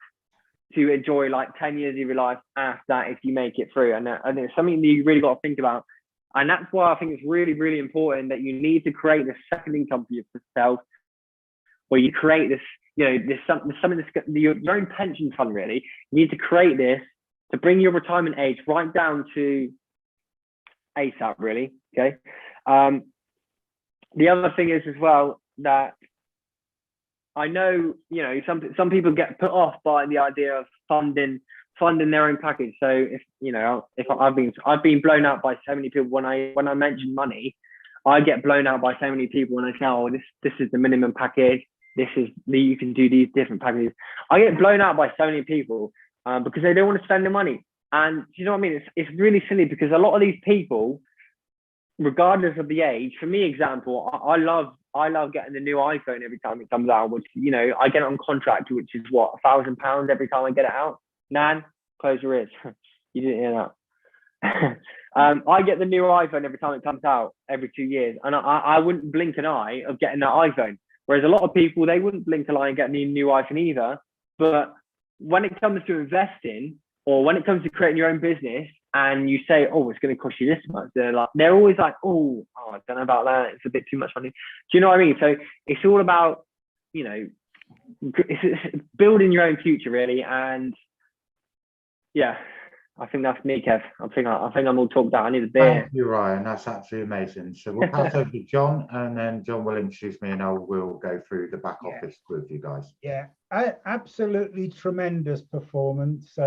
to enjoy like 10 years of your life after that if you make it through. And it's something that you really got to think about. And that's why I think it's really, really important that you need to create this second income for yourself, where you create this, you know, this something that's your own pension fund, really. You need to create this to bring your retirement age right down to ASAP, really. Okay. The other thing is as well that I know, you know, some people get put off by the idea of funding their own package. So if you know, if I've been blown out by so many people when I mention money, I get blown out by so many people when I say, oh, this is the minimum package. You can do these different packages. I get blown out by so many people because they don't want to spend the money. And you know what I mean? It's really silly because a lot of these people, regardless of the age, for me, example, I love getting the new iPhone every time it comes out, which, you know, I get it on contract, which is what, £1,000 every time I get it out. Nan, close your ears. You didn't hear that. I get the new iPhone every time it comes out every 2 years, and I wouldn't blink an eye of getting that iPhone. Whereas a lot of people, they wouldn't blink an eye and get a new iPhone either. But when it comes to investing, or when it comes to creating your own business, and you say, oh, it's going to cost you this much, they're always like, oh, I don't know about that. It's a bit too much money. Do you know what I mean? So it's all about, you know, it's building your own future, really. And yeah, I think that's me, Kev. I think I'm all talked out. I need a beer. Thank you, Ryan. That's absolutely amazing. So we'll pass over to John, and then John will introduce me, and we'll go through the back office with you guys. Yeah, absolutely tremendous performance,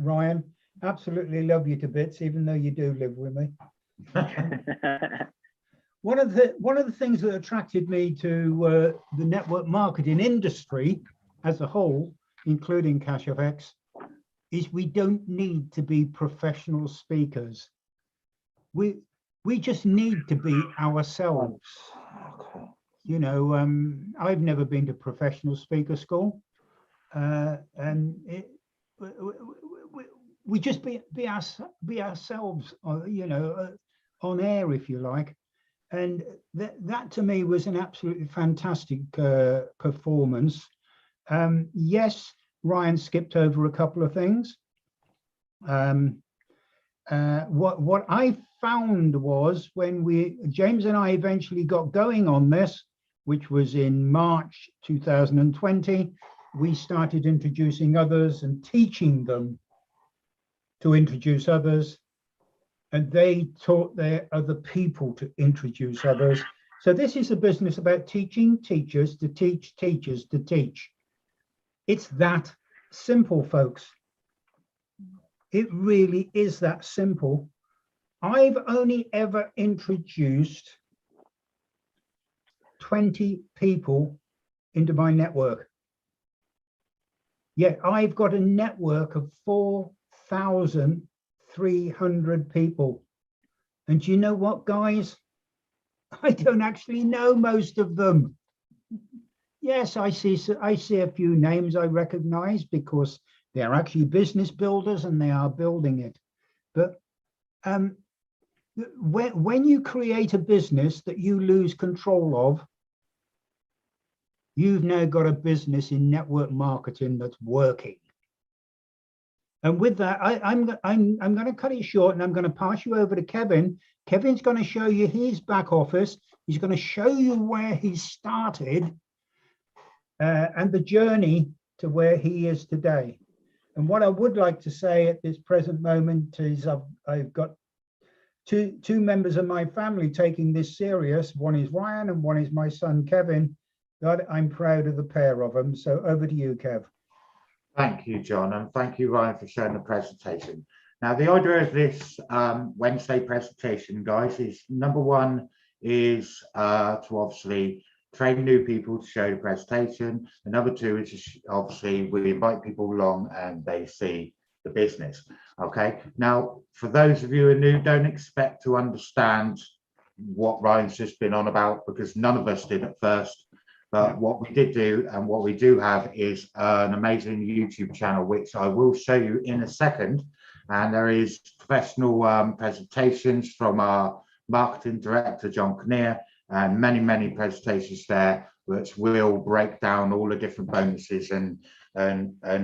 Ryan. Absolutely love you to bits, even though you do live with me. One of the things that attracted me to the network marketing industry as a whole, including CashFX, is we don't need to be professional speakers. We just need to be ourselves. You know, I've never been to professional speaker school, and we just be ourselves, you know, on air, if you like. And that to me was an absolutely fantastic performance. Yes, Ryan skipped over a couple of things. What I found was when James and I eventually got going on this, which was in March 2020, we started introducing others and teaching them to introduce others, and they taught their other people to introduce others. So this is a business about teaching teachers to teach teachers to teach. It's that simple, folks. It really is that simple. I've only ever introduced 20 people into my network. Yet I've got a network of 4,300 people. And do you know what, guys? I don't actually know most of them. Yes, I see a few names I recognize because They're actually business builders and they are building it. But when you create a business that you lose control of, you've now got a business in network marketing that's working. And with that, I'm going to cut it short and I'm going to pass you over to Kevin. Kevin's going to show you his back office. He's going to show you where he started and the journey to where he is today. And what I would like to say at this present moment is I've got two members of my family taking this serious. One is Ryan and one is my son, Kevin. God, I'm proud of the pair of them. So over to you, Kev. Thank you, John, and thank you, Ryan, for showing the presentation. Now, the idea of this Wednesday presentation, guys, is number one is to obviously train new people to show the presentation. And number two is obviously we invite people along and they see the business. Okay. Now, for those of you who are new, don't expect to understand what Ryan's just been on about, because none of us did at first. But what we did do and what we do have is an amazing YouTube channel, which I will show you in a second. And there is professional presentations from our marketing director, John Kinnear, and many presentations there, which will break down all the different bonuses and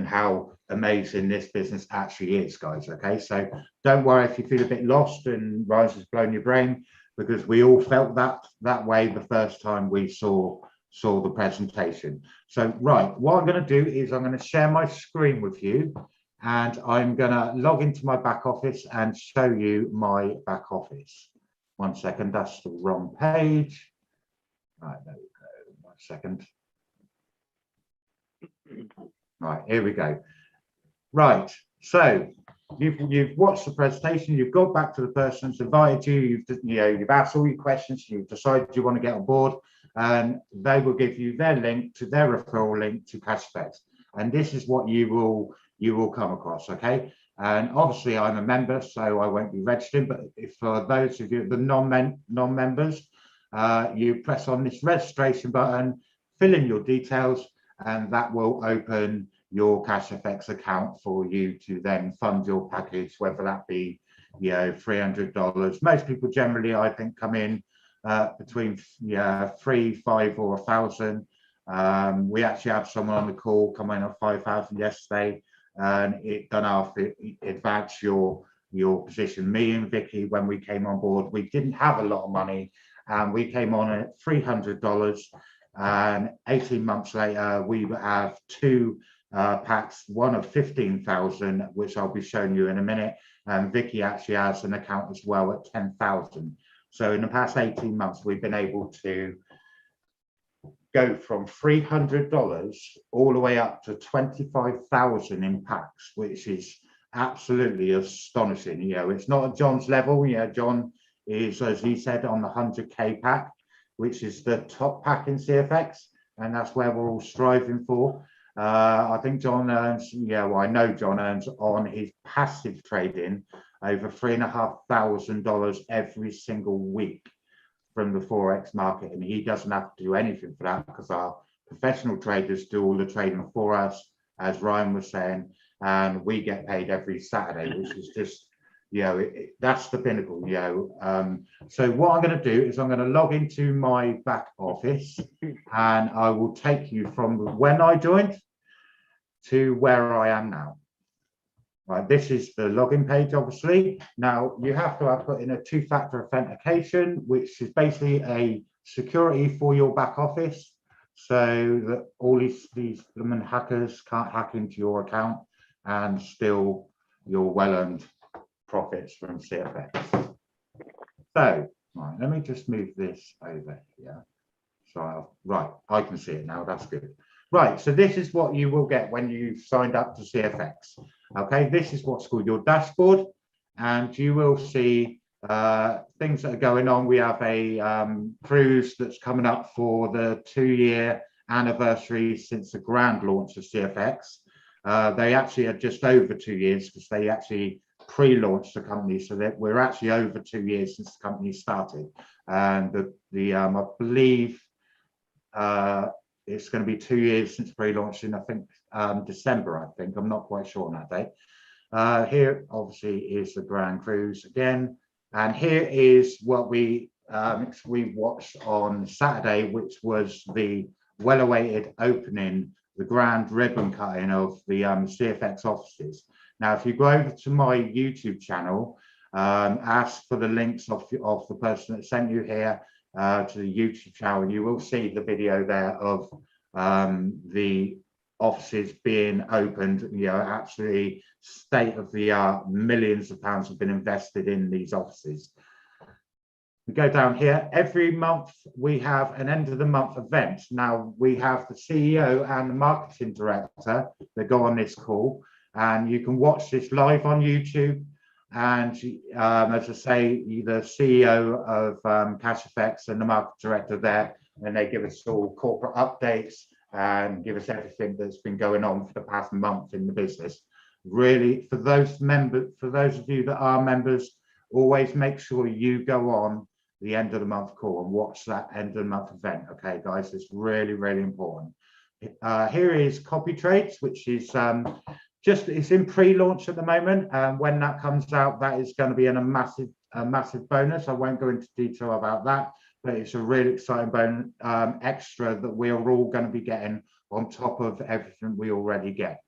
how amazing this business actually is, guys. Okay, so don't worry if you feel a bit lost and Ryan's has blown your brain, because we all felt that way the first time we saw the presentation. So right, what I'm going to do is I'm going to share my screen with you, and I'm going to log into my back office and show you my back office. 1 second, that's the wrong page. Right, there we go. 1 second. Right, here we go. Right, so you've watched the presentation, you've gone back to the person who's invited you, you've asked all your questions, you've decided you want to get on board, and they will give you their link to their referral link to CashFX. And this is what you will come across, okay? And obviously I'm a member, so I won't be registering, but if for those of you, the non-members, you press on this registration button, fill in your details, and that will open your CashFX account for you to then fund your package, whether that be, $300. Most people generally, I think, come in between 3, 5, or 1,000. We actually have someone on the call come in at 5,000 yesterday, and it done after advance your position. Me and Vicky, when we came on board, we didn't have a lot of money, and we came on at $300. And 18 months later, we have 2 packs, one of 15,000, which I'll be showing you in a minute. And Vicky actually has an account as well at 10,000. So in the past 18 months, we've been able to go from $300 all the way up to 25,000 in packs, which is absolutely astonishing. It's not at John's level. John is, as he said, on the 100K pack, which is the top pack in CFX, and that's where we're all striving for. I think John earns, I know John earns on his passive trading over $3,500 every single week from the Forex market, and he doesn't have to do anything for that, because our professional traders do all the trading for us, as Ryan was saying, and we get paid every Saturday, which is just, that's the pinnacle. So what I'm going to do is I'm going to log into my back office, and I will take you from when I joined to where I am now. Right, this is the login page, obviously. Now, you have to have put in a 2-factor authentication, which is basically a security for your back office, so that all these hackers can't hack into your account and steal your well-earned profits from CFX. So, right, let me just move this over here. So, right, I can see it now. That's good. Right, so this is what you will get when you signed up to CFX. Okay, this is what's called your dashboard, and you will see things that are going on. We have a cruise that's coming up for the 2-year anniversary since the grand launch of CFX. They actually are just over 2 years, because they actually pre-launched the company, so that we're actually over 2 years since the company started. And I believe it's going to be 2 years since pre-launch in, I think, December, I think. I'm not quite sure on that day. Here, obviously, is the Grand Cruise again. And here is what we watched on Saturday, which was the well-awaited opening, the grand ribbon cutting of the CFX offices. Now, if you go over to my YouTube channel, ask for the links of the person that sent you here to the YouTube channel, and you will see the video there of the offices being opened. You know, absolutely state of the art. Millions of pounds have been invested in these offices. We go down here. Every month we have an end of the month event. Now we have the CEO and the marketing director that go on this call, and you can watch this live on YouTube. And as I say, the CEO of CashFX and the market director there, and they give us all corporate updates and give us everything that's been going on for the past month in the business. Really, for those of you that are members, always make sure you go on the end of the month call and watch that end of the month event. Okay, guys, it's really, really important. Here is copy trades, which is it's in pre-launch at the moment. When that comes out, that is going to be a massive bonus. I won't go into detail about that, but it's a really exciting bonus extra that we are all going to be getting on top of everything we already get.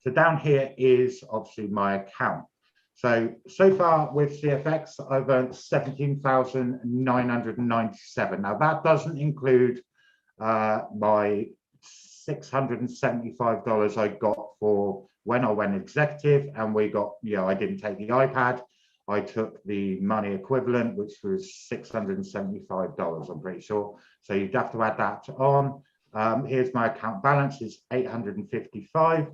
So down here is obviously my account. So far with CFX, I've earned 17,997. Now that doesn't include my $675 I got for when I went executive, and we got, I didn't take the iPad. I took the money equivalent, which was $675, I'm pretty sure. So you'd have to add that on. Here's my account balance is 855.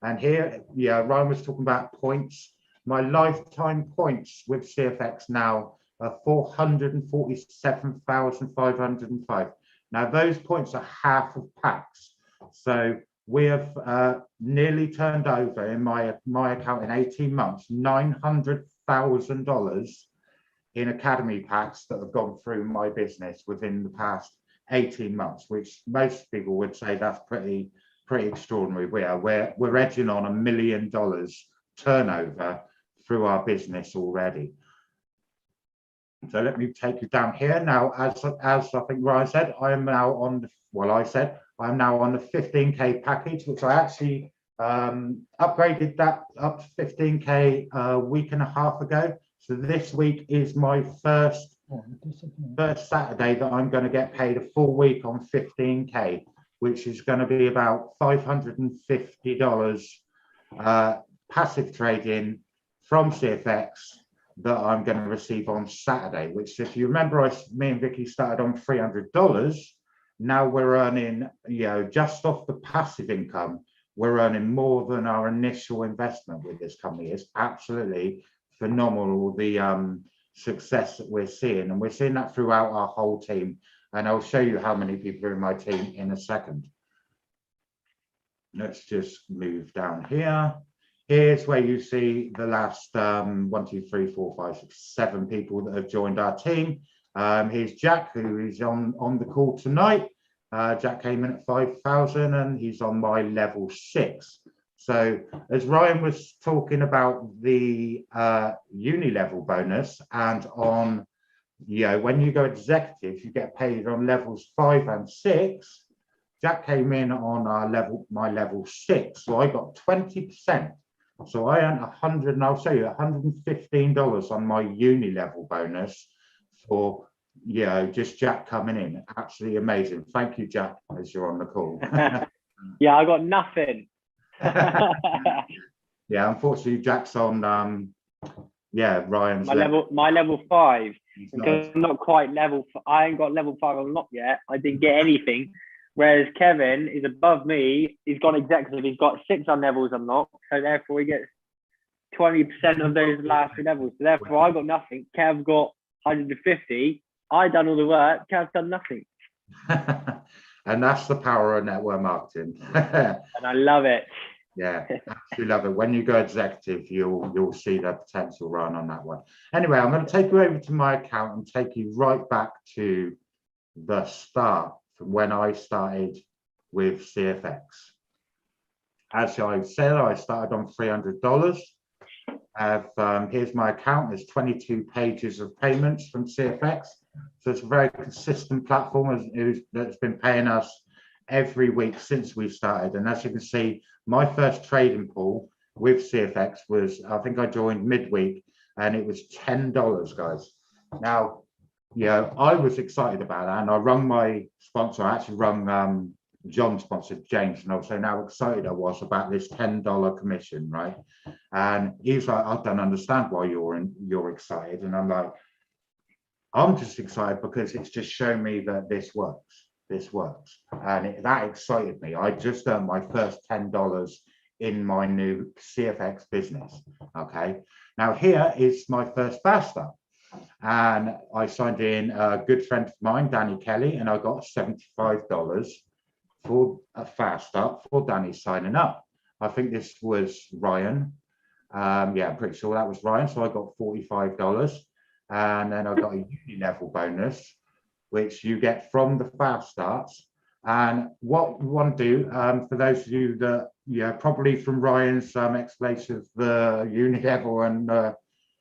And here, Ryan was talking about points. My lifetime points with CFX now are 447,505. Now those points are half of packs. So we have nearly turned over in my account in 18 months, $900,000 in academy packs that have gone through my business within the past 18 months, which most people would say that's pretty extraordinary. We're edging on $1 million turnover through our business already. So let me take you down here now. As I think Ryan said, I'm now on the 15K package, which I actually upgraded that up to 15K a week and a half ago. So this week is my first Saturday that I'm going to get paid a full week on 15K, which is going to be about $550 passive trading from CFX that I'm going to receive on Saturday, which, if you remember, me and Vicky started on $300. Now we're earning, just off the passive income, we're earning more than our initial investment with this company. It's absolutely phenomenal, the success that we're seeing, and we're seeing that throughout our whole team. And I'll show you how many people are in my team in a second. Let's just move down here. Here's where you see the last 1, 2, 3, 4, 5, 6, 7 people that have joined our team. Here's Jack, who is on the call tonight. Jack came in at 5,000 and he's on my level 6. So as Ryan was talking about the uni level bonus, and on, when you go executive, you get paid on levels 5 and 6. Jack came in on my level 6, so I got 20%. So I earned $100, and I'll show you $115 on my uni level bonus for just Jack coming in. Absolutely amazing. Thank you, Jack, as you're on the call. Yeah, I got nothing. Yeah, unfortunately, Jack's on Ryan's my level 5. Nice. I'm not quite level. I ain't got level 5 unlocked yet. I didn't get anything. Whereas Kevin is above me. He's gone executive. He's got 6 levels unlocked. So therefore, he gets 20% of those last 2 levels. So therefore, I got nothing. Kev got 150. I done all the work. Kev's done nothing. And that's the power of network marketing. And I love it. Yeah, absolutely love it. When you go executive, you'll see the potential run on that one. Anyway, I'm going to take you over to my account and take you right back to the start from when I started with CFX. As I said, I started on $300. Here's my account. There's 22 pages of payments from CFX. So it's a very consistent platform that's been paying us every week since we started. And as you can see, my first trading pool with CFX was, I think I joined midweek, and it was $10, guys. Now, yeah, I was excited about that, and I rung my sponsor. I actually rung John sponsored James, and I was saying how excited I was about this $10 commission, right? And he's like, I don't understand why you're excited. And I'm like, I'm just excited because it's just shown me that this works. This works. And that excited me. I just earned my first $10 in my new CFX business. Okay. Now here is my first fast start. And I signed in a good friend of mine, Danny Kelly, and I got $75 for a fast start for Danny signing up. I think this was Ryan. Yeah, I'm pretty sure that was Ryan. So I got $45. And then I got a uni level bonus, which you get from the fast starts. And what you want to do, for those of you that, yeah, probably from Ryan's explanation of the uni level and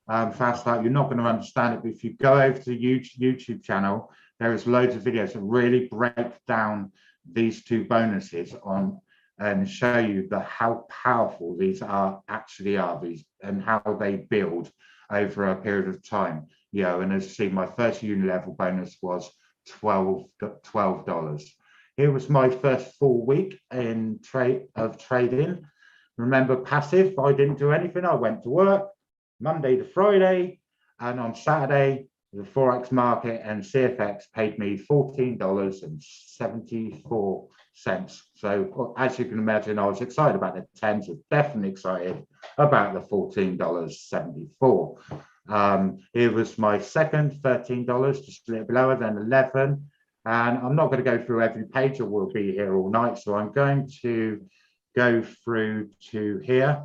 fast start, you're not going to understand it. But if you go over to the YouTube channel, there is loads of videos that really break down these two bonuses on and show you how powerful these actually are, and how they build over a period of time. You know, and as you see, my first uni level bonus was $12. Here was my first full week in trading. Remember, passive, I didn't do anything. I went to work Monday to Friday, and on Saturday, the Forex market and CFX paid me $14.74. So as you can imagine, I was excited about the 10s, was definitely excited about the $14.74. It was my second $13, just a little bit lower than 11. And I'm not going to go through every page, or we'll be here all night. So I'm going to go through to here.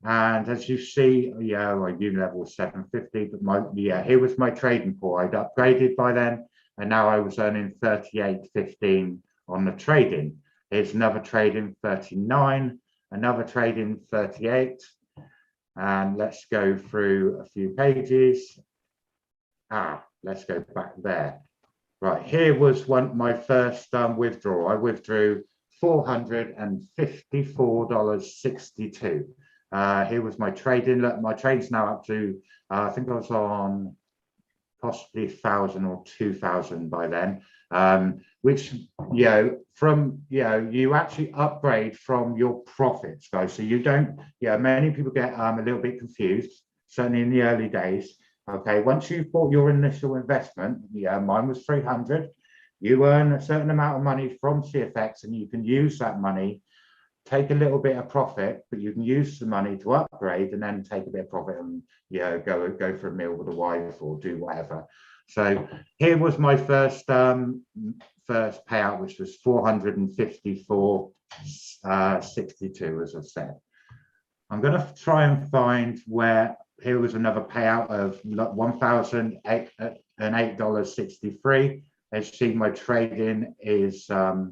And as you see, yeah, my uni level was 750, but here was my trading pool. I'd upgraded by then, and now I was earning 38.15 on the trading. Here's another trading 39, another trading 38. And let's go through a few pages. Let's go back there. Right, here was my first withdrawal. I withdrew $454.62. Here was my trading. Look, my trade's now up to, I think I was on possibly 1,000 or 2,000 by then. Which, you know, you actually upgrade from your profits, guys. So you don't, many people get a little bit confused, certainly in the early days. Okay, once you've bought your initial investment, mine was 300. You earn a certain amount of money from CFX, and you can use that money, take a little bit of profit, but you can use the money to upgrade and then take a bit of profit and go for a meal with a wife or do whatever. So here was my first payout, which was 454.62, as I said. I'm going to try and find where here was another payout of $1,008.63. As you see, my trading is okay,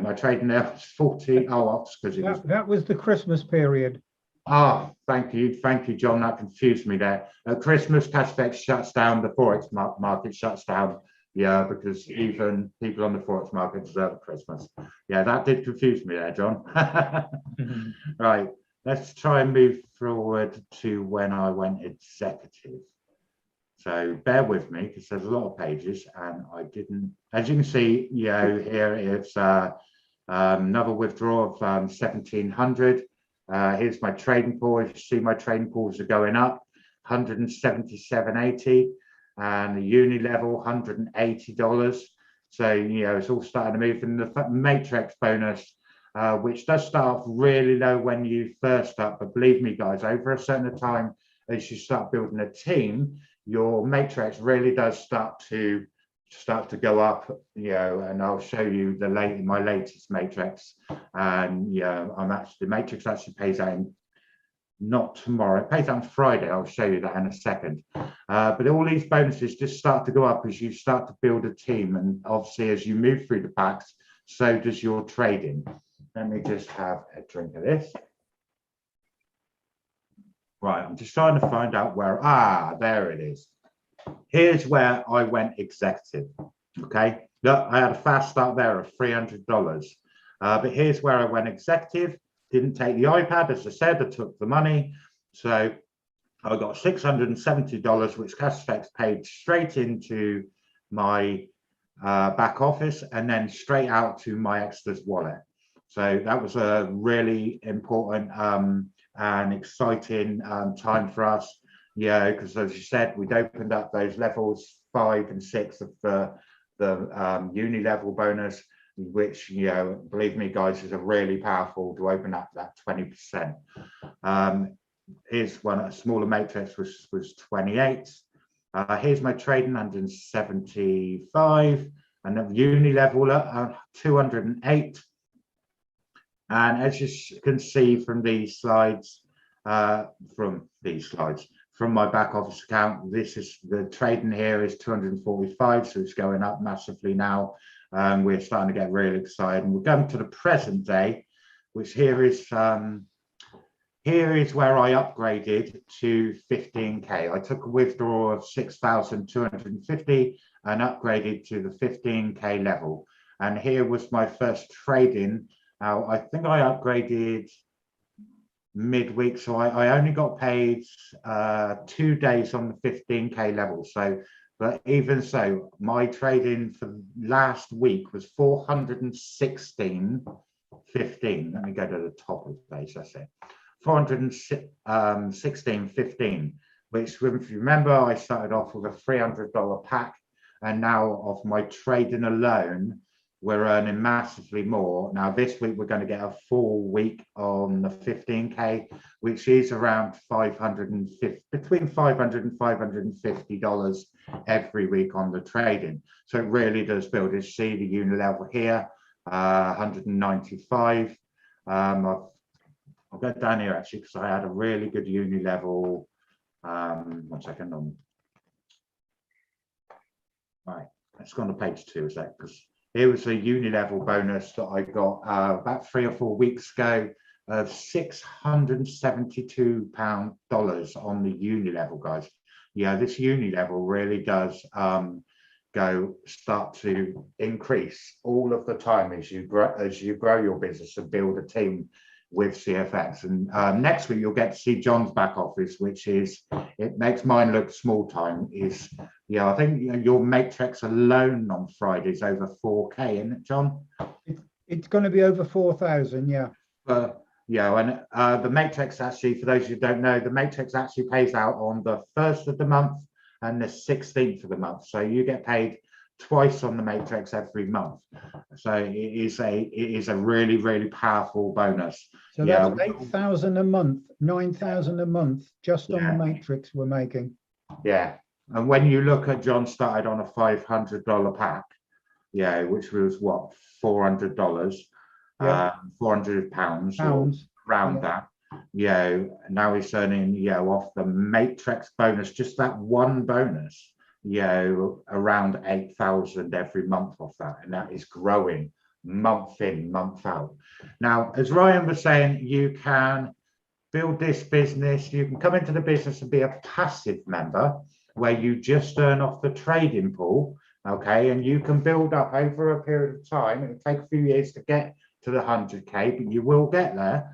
my trading there was 40. Because it was that was the Christmas period. Thank you, John. That confused me there. At Christmas, CashFX shuts down, the Forex market shuts down. Yeah, because even people on the Forex market deserve Christmas. Yeah, that did confuse me there, John. Right, let's try and move forward to when I went executive. So bear with me, because there's a lot of pages, and I didn't, as you can see, here is another withdrawal of 1,700. Here's my trading pool. As you see, my trading pools are going up, 177.80, and the uni level, $180. So, it's all starting to move. And the matrix bonus, which does start off really low when you first start, but believe me, guys, over a certain time, as you start building a team, your matrix really does start to go up, and I'll show you my latest matrix. And the matrix actually pays out in not tomorrow. It pays out on Friday. I'll show you that in a second. But all these bonuses just start to go up as you start to build a team. And obviously, as you move through the packs, so does your trading. Let me just have a drink of this. Right, I'm just trying to find out where, there it is. Here's where I went executive, okay? Look, I had a fast start there of $300. But here's where I went executive. Didn't take the iPad, as I said, I took the money. So I got $670, which CashFX paid straight into my back office and then straight out to my extras wallet. So that was a really important and exciting time for us, because as you said, we'd opened up those levels 5 and 6 of the uni level bonus, which, believe me, guys, is a really powerful to open up that 20%. Here's one, a smaller matrix was 28. Here's my trading 175, and the uni level 208. And as you can see from these slides, from my back office account, this is the trading here is 245, so it's going up massively now. We're starting to get really excited, and we're going to the present day, which here is where I upgraded to 15k. I took a withdrawal of 6,250 and upgraded to the 15k level. And here was my first trading. Now, I think I upgraded midweek, so I only got paid 2 days on the 15k level. So, but even so, my trading for last week was 416.15. Let me go to the top of the page. That's it. 416.15, which, if you remember, I started off with a $300 pack, and now of my trading alone, we're earning massively more. Now, this week, we're going to get a full week on the 15K, which is around between $500 and $550 every week on the trading. So it really does build. You see the uni level here, 195. I'll go down here actually, because I had a really good uni level. 1 second. Right, let's go on to page 2, is that? Because here was a uni level bonus that I got about 3 or 4 weeks ago of $672 on the uni level, guys. Yeah, this uni level really does start to increase all of the time as you grow your business and build a team with CFX. And next week you'll get to see John's back office, which is, it makes mine look small time. I think your matrix alone on Friday is over 4k, isn't it, John? It's going to be over 4,000, yeah. And the matrix actually, for those who don't know, the matrix actually pays out on the 1st of the month and the 16th of the month. So you get paid twice on the matrix every month. So it is a really, really powerful bonus. So that's 8,000 a month, 9,000 a month just on the matrix we're making. Yeah. And when you look at John started on a $500 pack, which was what, $400, 400 pounds around that. Now he's earning off the matrix bonus, just that one bonus, around 8,000 every month off that, and that is growing month in, month out. Now, as Ryan was saying, you can build this business, you can come into the business and be a passive member where you just earn off the trading pool, okay, and you can build up over a period of time. It'll take a few years to get to the 100k, but you will get there.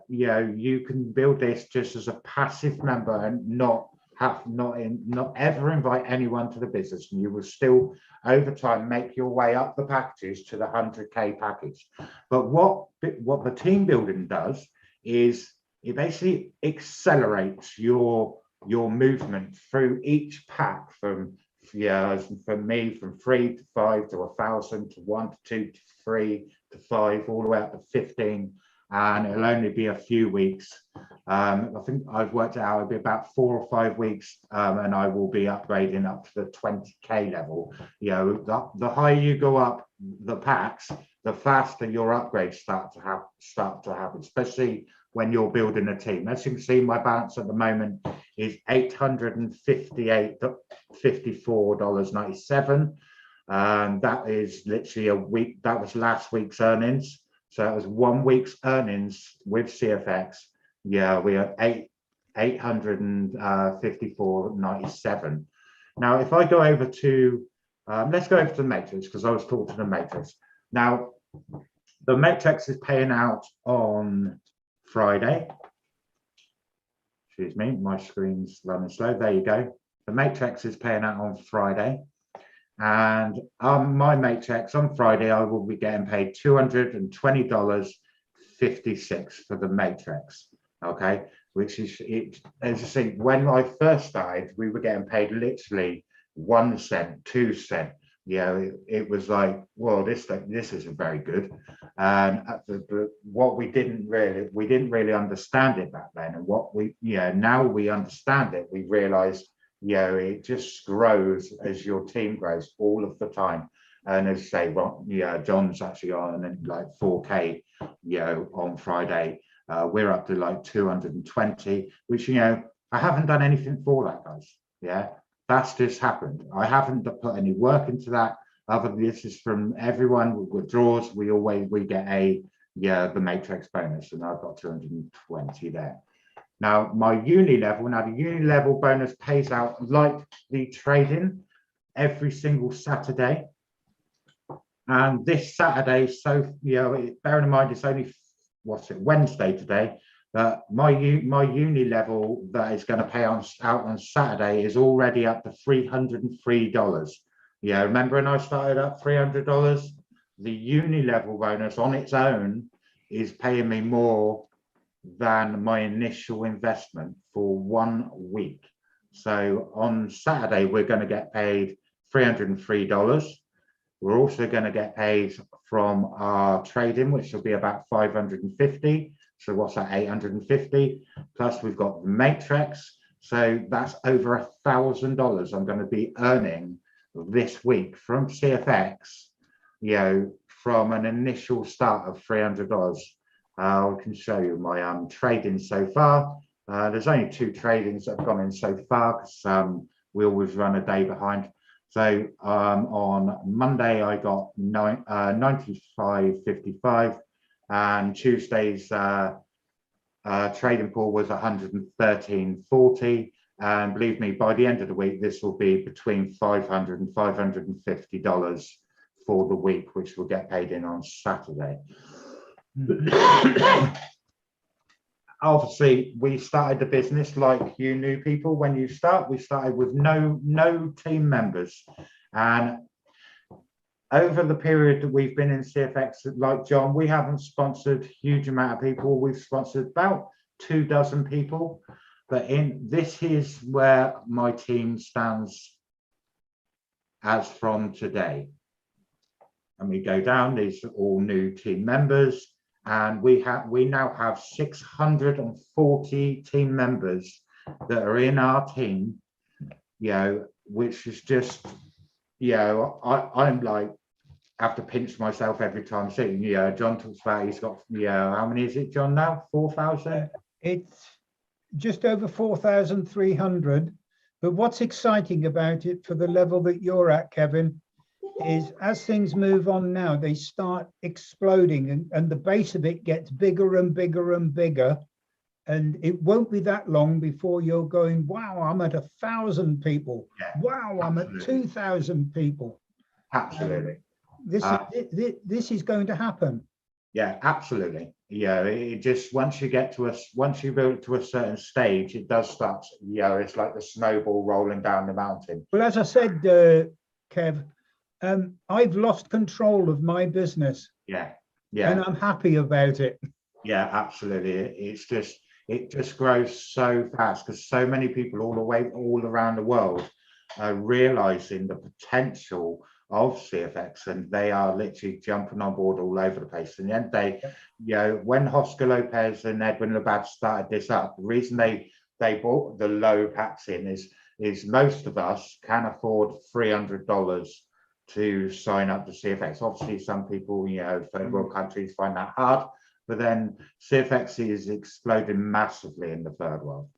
You can build this just as a passive member and not ever invite anyone to the business, and you will still over time make your way up the packages to the 100k package. But what the team building does is it basically accelerates your movement through each pack from for me, from 3 to 5 to 1,000 to 1 to 2 to 3 to 5, all the way up to 15. And it'll only be a few weeks. I think I've worked out it'll be about 4 or 5 weeks, and I will be upgrading up to the 20k level. The higher you go up the packs, the faster your upgrades start to happen, especially when you're building a team. As you can see, my balance at the moment is $858.54.97. That is literally a week. That was last week's earnings. So that was 1 week's earnings with CFX. Yeah, we are $854.97. Now, if I go over to, let's go over to the matrix, because I was talking to the matrix. Now, the matrix is paying out on Friday. Excuse me, my screen's running slow. There you go. The matrix is paying out on Friday. And my matrix on Friday, I will be getting paid $220.56 for the matrix. Okay, which is it. As I say, when I first started, we were getting paid literally 1 cent, 2 cent. It was like, well, this isn't very good. And what we didn't really understand it back then. And what now we understand it. We realize, it just grows as your team grows all of the time. And as I say, well, John's actually on like 4K, on Friday. We're up to like 220, which, I haven't done anything for that, guys. Yeah, that's just happened. I haven't put any work into that. Other than this is from everyone with withdrawals. We get the matrix bonus, and I've got 220 there. Now, the uni level bonus pays out like the trading every single Saturday. And this Saturday, so, bearing in mind, it's only, Wednesday today, that my uni level that is going to pay out on Saturday is already up to $303. Remember when I started at $300? The uni level bonus on its own is paying me more than my initial investment for 1 week. So on Saturday, we're going to get paid $303. We're also going to get paid from our trading, which will be about 550. So what's that, 850? Plus we've got the matrix. So that's over $1,000 I'm going to be earning this week from CFX, from an initial start of $300. I can show you my trading so far. There's only 2 tradings that have gone in so far, because we always run a day behind. So on Monday I got 95.55, and Tuesday's trading pool was 113.40. And believe me, by the end of the week, this will be between $500 and $550 for the week, which will get paid in on Saturday. Obviously, we started the business like you new people. When you start, we started with no team members, and over the period that we've been in CFX, like John, we haven't sponsored a huge amount of people. We've sponsored about 24 people, but this is where my team stands as from today. And we go down, these are all new team members. And we now have 640 team members that are in our team, which is just, I'm like, have to pinch myself every time seeing, John talks about he's got, how many is it, John, now? 4,000? It's just over 4,300. But what's exciting about it for the level that you're at, Kevin, is as things move on now, they start exploding, and the base of it gets bigger and bigger and bigger. And it won't be that long before you're going, wow, I'm at 1,000 people. Yeah, wow, absolutely. I'm at 2,000 people. Absolutely. This is going to happen. Yeah, absolutely. It just, once you build to a certain stage, it does start, it's like the snowball rolling down the mountain. Well, as I said, Kev, I've lost control of my business. Yeah. And I'm happy about it. Yeah, absolutely. It just grows so fast, because so many people all around the world are realizing the potential of CFX, and they are literally jumping on board all over the place. And then when Oscar Lopez and Edwin Labatt started this up, the reason they bought the low packs in is most of us can afford $300 to sign up to CFX. Obviously, some people, third world countries find that hard. but then CFX is exploding massively in the third world.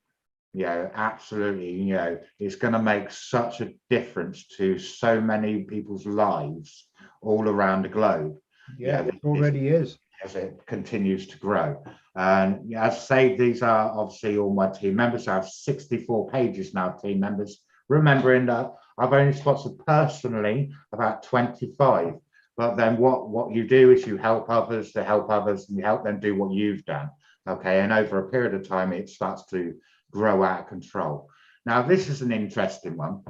Absolutely, it's going to make such a difference to so many people's lives all around the globe. Yeah, it already is. As it continues to grow. And as I say, these are obviously all my team members. I have 64 pages now, team members, remembering that I've only sponsored personally about 25. But then what you do is you help others to help others, and you help them do what you've done. Okay, and over a period of time, it starts to grow out of control. Now, this is an interesting one.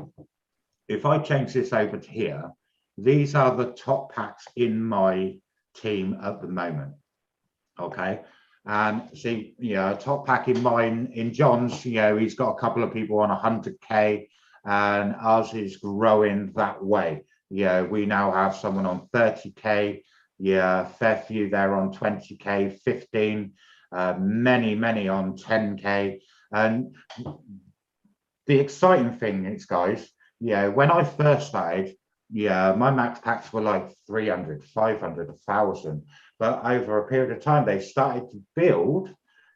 If I change this over to here, these are the top packs in my team at the moment. Okay, and see, top pack in mine, in John's, he's got a couple of people on 100k, and ours is growing that way. We now have someone on 30k, fair few there on 20k, 15, many on 10k. And the exciting thing is, guys, when I first started, my max packs were like 300, 500, 1,000. But over a period of time, they started to build.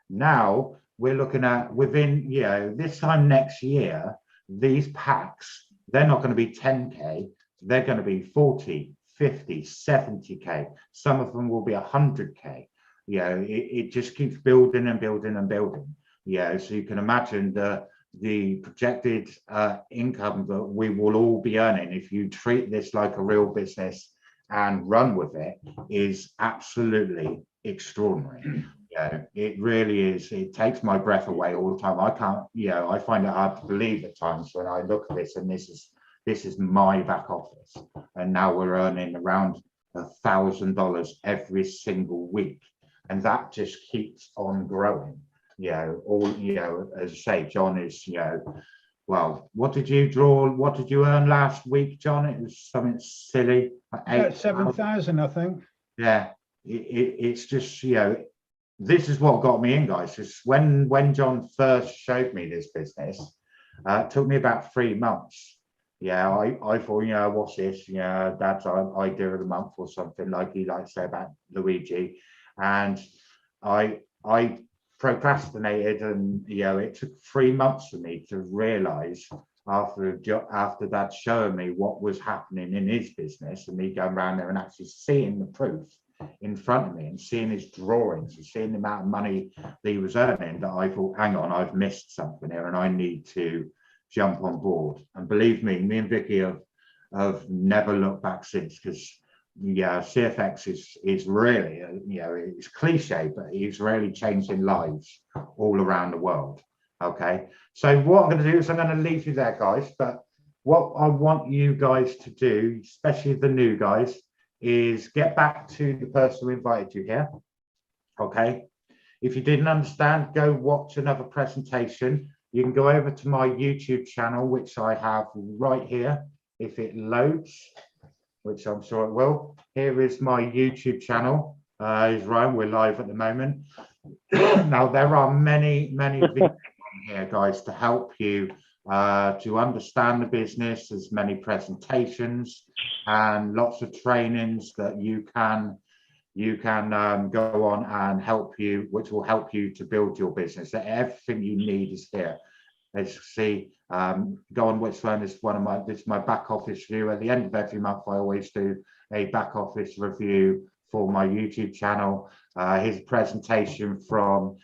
Now we're looking at within, this time next year, these packs, they're not going to be 10k. They're going to be 40, 50, 70k. Some of them will be 100k. It just keeps building and building and building. So you can imagine the projected income that we will all be earning if you treat this like a real business and run with it is absolutely extraordinary. It really is. It takes my breath away all the time. I can't, I find it hard to believe at times when I look at this, and this is my back office, and now we're earning around $1,000 every single week, and that just keeps on growing. As I say, John is, well, what did you draw? What did you earn last week, John? It was something silly. Like 7,000, I think. It's just, this is what got me in, guys. Is when John first showed me this business, it took me about 3 months. I thought, what's this? Dad's idea of the month or something, like he likes to say about Luigi. And I procrastinated, and it took 3 months for me to realize after Dad showing me what was happening in his business, and me going around there and actually seeing the proof in front of me and seeing his drawings and seeing the amount of money that he was earning, that I thought, hang on, I've missed something here and I need to jump on board. And believe me and Vicky have never looked back since, because CFX is really, it's cliche, but he's really changing lives all around the world. Okay, so what I'm going to do is I'm going to leave you there, guys, but what I want you guys to do, especially the new guys, is get back to the person who invited you here. Okay, if you didn't understand, go watch another presentation. You can go over to my YouTube channel, which I have right here, if it loads, which I'm sure it will. Here is my YouTube channel. Is Ryan, we're live at the moment. Now, there are many videos here, guys, to help you to understand the business. There's many presentations and lots of trainings that you can go on and help you, which will help you to build your business. Everything you need is here. As you see, go on which one is this is my back office view. At the end of every month, I always do a back office review for my YouTube channel. Here's a presentation from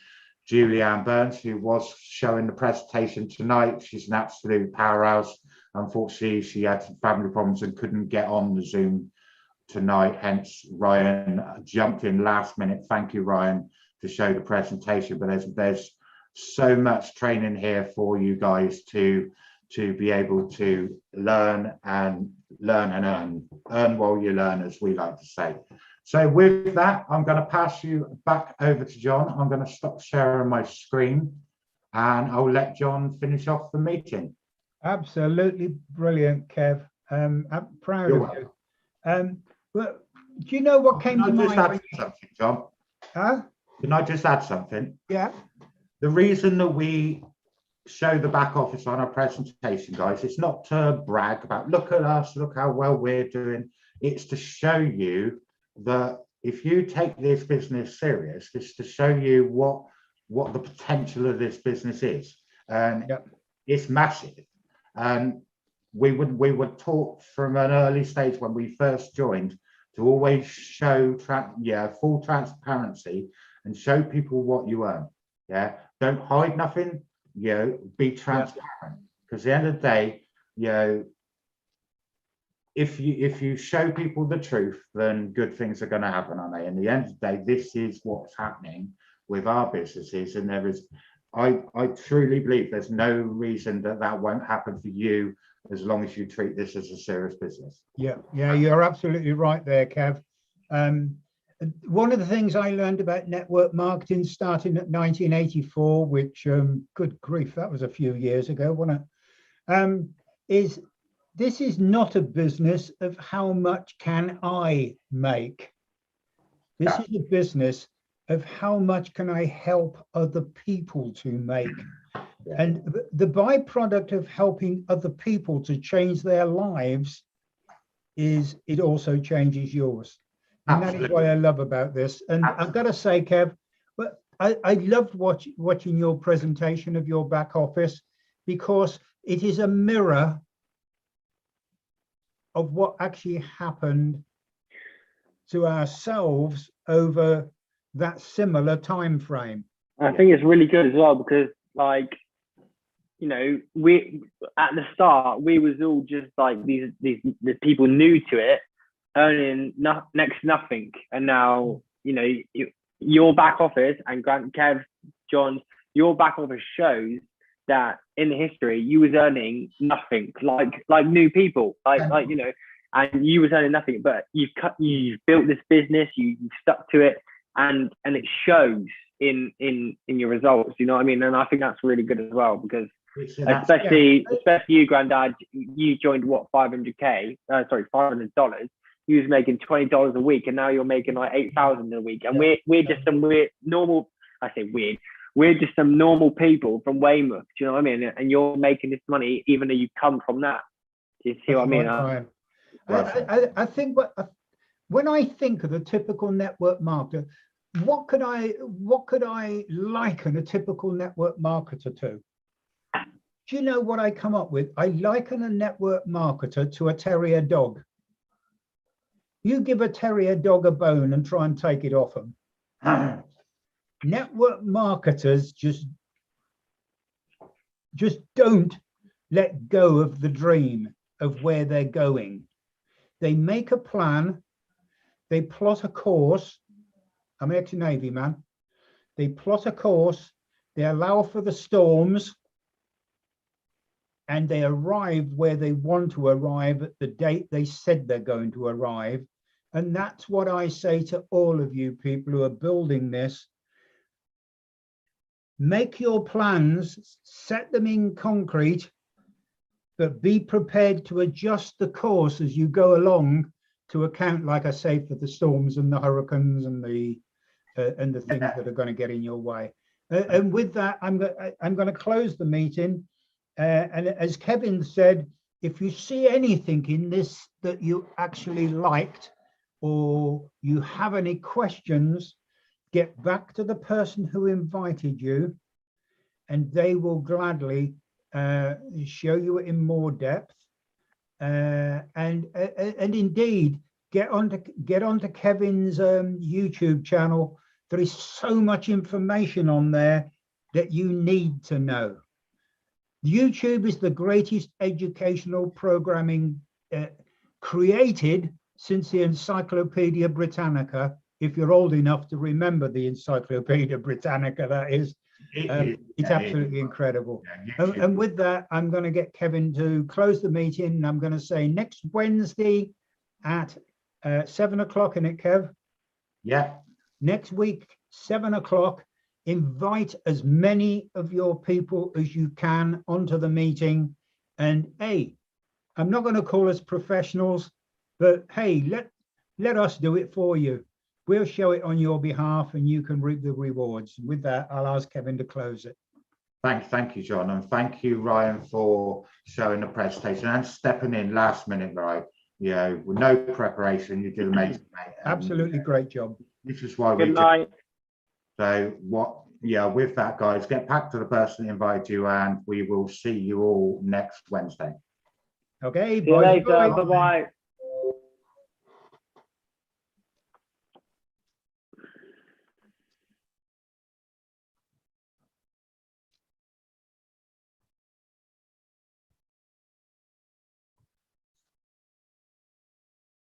Julianne Burns, who was showing the presentation tonight. She's an absolute powerhouse. Unfortunately, she had some family problems and couldn't get on the Zoom tonight. Hence, Ryan jumped in last minute. Thank you, Ryan, to show the presentation. But there's so much training here for you guys to be able to learn and earn while you learn, as we like to say. So with that, I'm going to pass you back over to John. I'm going to stop sharing my screen and I'll let John finish off the meeting. Absolutely brilliant, Kev. I'm proud of you. But do you know what came to mind? Can I just add something, John? Huh? Can I just add something? Yeah. The reason that we show the back office on our presentation, guys, it's not to brag about, look at us, look how well we're doing. It's to show you that if you take this business serious, it's to show you what the potential of this business is, and it's massive. And we were taught from an early stage when we first joined to always show full transparency and show people what you earn. Don't hide nothing. Be transparent, because at the end of the day, if you show people the truth, then good things are going to happen, aren't they? In the end of the day, this is what's happening with our businesses, and I truly believe there's no reason that won't happen for you, as long as you treat this as a serious business. Yeah, you're absolutely right there, Kev. One of the things I learned about network marketing starting at 1984, which, good grief, that was a few years ago, wasn't it? Is this is not a business of how much can I make. This is a business of how much can I help other people to make. And the byproduct of helping other people to change their lives is it also changes yours. And that is what I love about this. And I've got to say, Kev, but I loved watching your presentation of your back office, because it is a mirror of what actually happened to ourselves over that similar time frame. I think it's really good as well, because like, we at the start, we was all just like these people new to it, earning next to nothing. And now, your back office, and Grant, Kev, John, your back office shows that in the history you was earning nothing, like new people, and you was earning nothing, but you've built this business, you've stuck to it, and it shows in your results. You know what I mean? And I think that's really good as well, because especially you, Grandad, you joined what, $500. You was making $20 a week, and now you're making like $8,000 a week. And we're just some normal. I say weird. We're just some normal people from Weymouth. Do you know what I mean? And you're making this money, even though you come from that. Do you see what I mean? I think when I think of a typical network marketer, what could I liken a typical network marketer to? Do you know what I come up with? I liken a network marketer to a terrier dog. You give a terrier dog a bone and try and take it off them. Network marketers just don't let go of the dream of where they're going. They make a plan, they plot a course. I'm an ex-Navy man. They plot a course, they allow for the storms, and they arrive where they want to arrive at the date they said they're going to arrive. And that's what I say to all of you people who are building this. Make your plans, set them in concrete, but be prepared to adjust the course as you go along to account, like I say, for the storms and the hurricanes and the things that are going to get in your way. And with that, I'm going to close the meeting. And as Kevin said, if you see anything in this that you actually liked, or you have any questions, get back to the person who invited you, and they will gladly show you in more depth. And indeed, get onto Kevin's YouTube channel. There is so much information on there that you need to know. YouTube is the greatest educational programming created since the Encyclopedia Britannica. If you're old enough to remember the Encyclopedia Britannica, that is, it's absolutely incredible. And with that, I'm going to get Kevin to close the meeting. And I'm going to say next Wednesday at 7 o'clock, innit, Kev? Yeah. Next week, 7 o'clock. Invite as many of your people as you can onto the meeting. And hey, I'm not going to call us professionals, but hey, let us do it for you. We'll show it on your behalf, and you can reap the rewards. With that, I'll ask Kevin to close it. Thank you, John, and thank you, Ryan, for showing the presentation and stepping in last minute, right? you know, with no preparation. You did amazing, mate. Absolutely great job. This is why Good we do. night. So what, yeah, with that, guys, get back to the person that invited you, and we will see you all next Wednesday. Okay, See you bye. later. Bye bye.